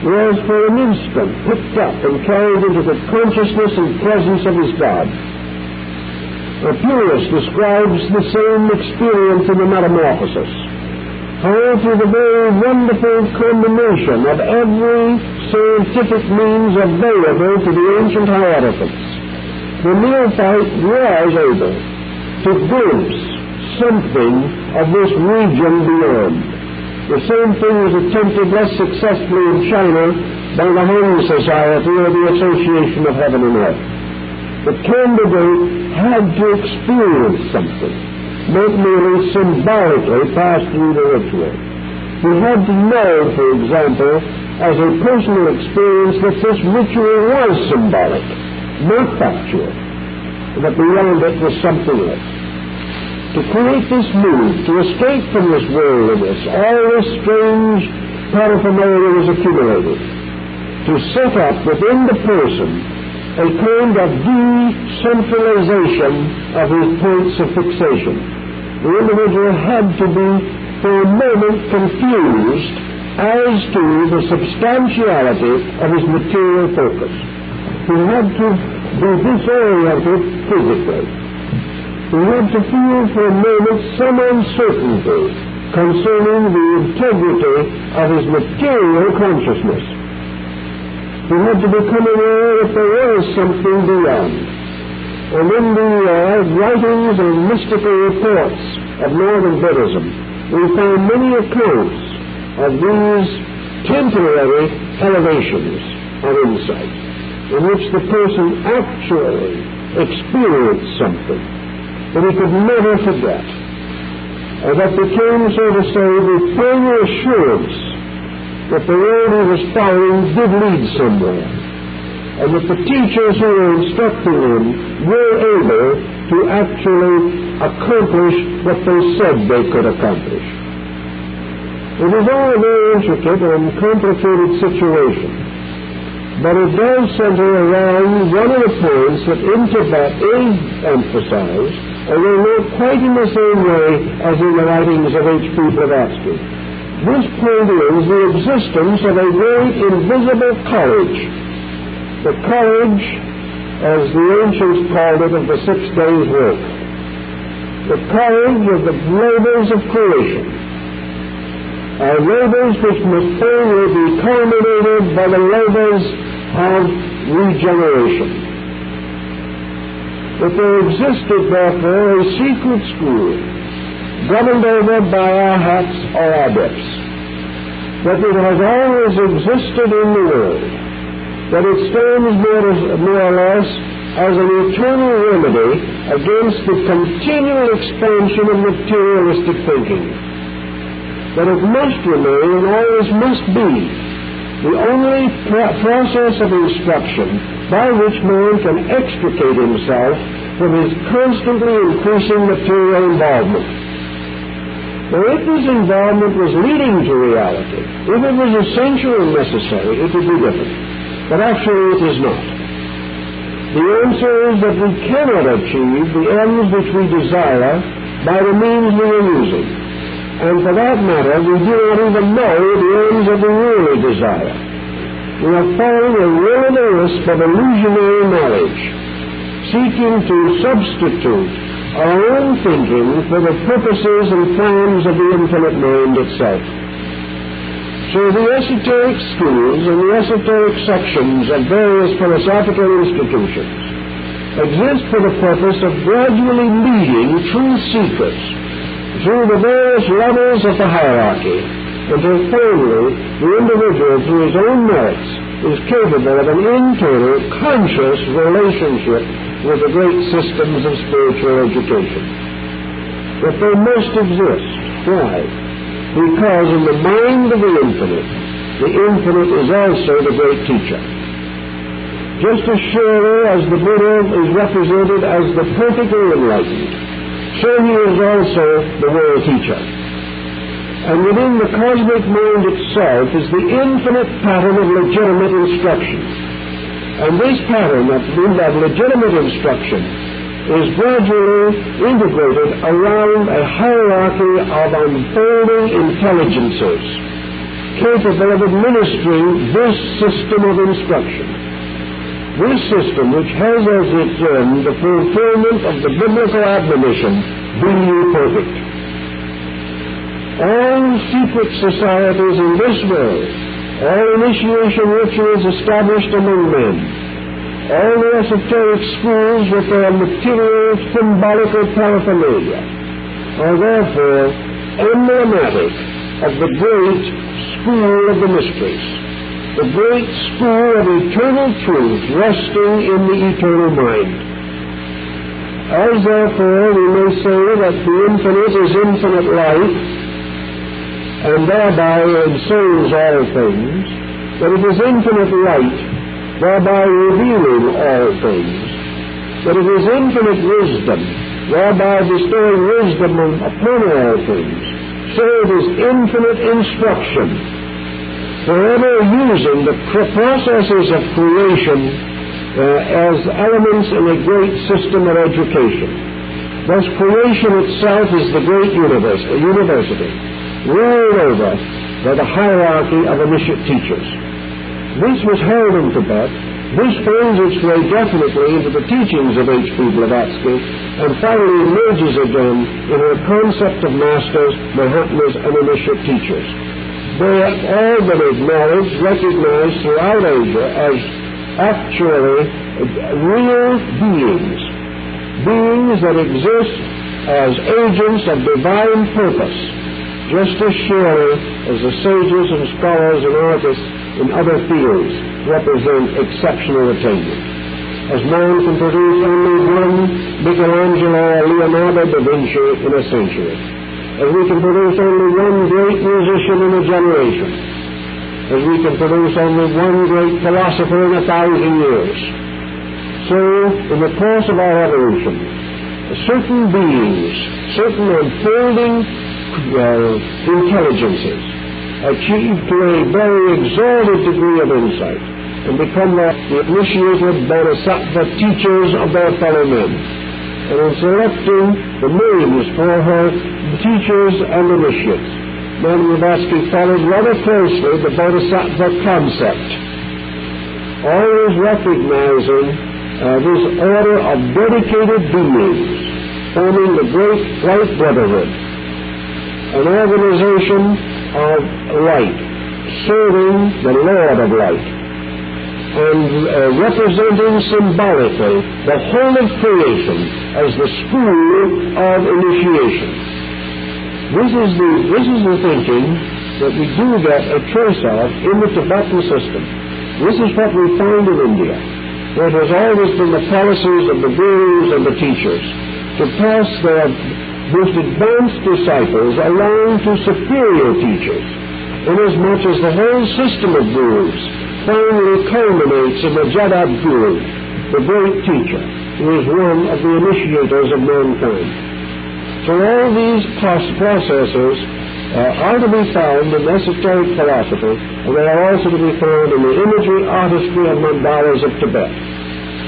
was for an instant picked up and carried into the consciousness and presence of his God. Pyrrhus describes the same experience in the Metamorphosis, how through the very wonderful combination of every scientific means available to the ancient hieroglyphs, the neophyte was able to glimpse something of this region beyond. The same thing was attempted less successfully in China by the Hong Society or the Association of Heaven and Earth. The candidate had to experience something, not merely symbolically pass through the ritual. He had to know, for example, as a personal experience, that this ritual was symbolic, not factual, that beyond it was something else. To create this move, to escape from this worldliness, all this strange paraphernalia was accumulated, to set up within the person a kind of decentralization of his points of fixation, the individual had to be for a moment confused as to the substantiality of his material focus. He had to be disoriented physically. He had to feel for a moment some uncertainty concerning the integrity of his material consciousness. He had to become aware that there was something beyond. And in the writings and mystical reports of Northern Buddhism, we find many accounts of these temporary elevations of insight, in which the person actually experienced something that he could never forget, and that became, so to say, the final assurance that the road he was following did lead somewhere, and that the teachers who were instructing him were able to actually accomplish what they said they could accomplish. It is all a very intricate and complicated situation, but it does center around one of the points that in Tibet is emphasized, although not quite in the same way as in the writings of H.P. Blavatsky. This point is the existence of a great invisible college, the college, as the ancients called it, of the 6 days' work, the college of the labors of creation, labors which must only be culminated by the labors of regeneration. That there existed, therefore, a secret school, governed over by arhats or adepts, that it has always existed in the world, that it stands more or less as an eternal remedy against the continual expansion of materialistic thinking, that it must remain and always must be the only process of instruction by which man can extricate himself from his constantly increasing material involvement. Now, if this involvement was leading to reality, if it was essential and necessary, it would be different. But actually it is not. The answer is that we cannot achieve the ends which we desire by the means we are using. And for that matter, we do not even know the ends that we really desire. We are following a will-o'-the-wisp of illusionary knowledge, seeking to substitute our own thinking for the purposes and plans of the infinite mind itself. So the esoteric schools and the esoteric sections of various philosophical institutions exist for the purpose of gradually leading truth seekers through the various levels of the hierarchy until finally the individual, through his own merits, is capable of an internal, conscious relationship with the great systems of spiritual education. But they must exist. Why? Because in the mind of the infinite is also the great teacher. Just as surely as the Buddha is represented as the perfectly enlightened, so he is also the world teacher. And within the cosmic mind itself is the infinite pattern of legitimate instruction. And this pattern of legitimate instruction is gradually integrated around a hierarchy of unfolding intelligences capable of administering this system of instruction. This system, which has as its end the fulfillment of the biblical admonition, "Be ye perfect." All secret societies in this world, all initiation rituals established among men, all the esoteric schools with their material symbolical paraphernalia, are therefore emblematic of the great school of the mysteries, the great school of eternal truth resting in the eternal mind. As therefore we may say that the infinite is infinite life, and thereby ensoils all things, that it is infinite light, thereby revealing all things, that it is infinite wisdom, thereby bestowing wisdom upon all things, so it is infinite instruction, forever using the processes of creation as elements in a great system of education. Thus creation itself is the great university, ruled over by the hierarchy of initiate teachers. This was held in Tibet. This finds its way definitely into the teachings of H.P. Blavatsky, and finally emerges again in her concept of masters, Mahatmas, and initiate teachers. They have all been acknowledged, recognized throughout Asia as actually real beings, beings that exist as agents of divine purpose, just as surely as the sages and scholars and artists in other fields represent exceptional attainment. As man can produce only one Michelangelo or Leonardo da Vinci in a century, as we can produce only one great musician in a generation, as we can produce only one great philosopher in 1,000 years, so in the course of our evolution, certain beings, certain unfolding intelligences achieve to a very exalted degree of insight and become the initiated bodhisattva teachers of their fellow men. And in selecting the names for her teachers and initiates, Madame Blavatsky followed rather closely the bodhisattva concept, always recognizing this order of dedicated beings forming the great White Brotherhood, an organization of light, serving the Lord of light, and representing symbolically the whole of creation as the school of initiation. This is the thinking that we do get a trace of in the Tibetan system. This is what we find in India, where it has always been the policies of the gurus and the teachers to pass their most advanced disciples along to superior teachers, inasmuch as the whole system of gurus finally culminates in the Jadad Guru, the great teacher, who is one of the initiators of mankind. So all these processes are to be found in esoteric philosophy, and they are also to be found in the imagery, artistry, and mandalas of Tibet.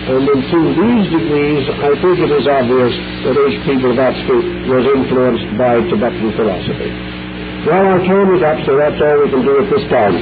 And to these degrees, I think it is obvious that H.P. Blavatsky was influenced by Tibetan philosophy. Well, our time is up, so that's all we can do at this time.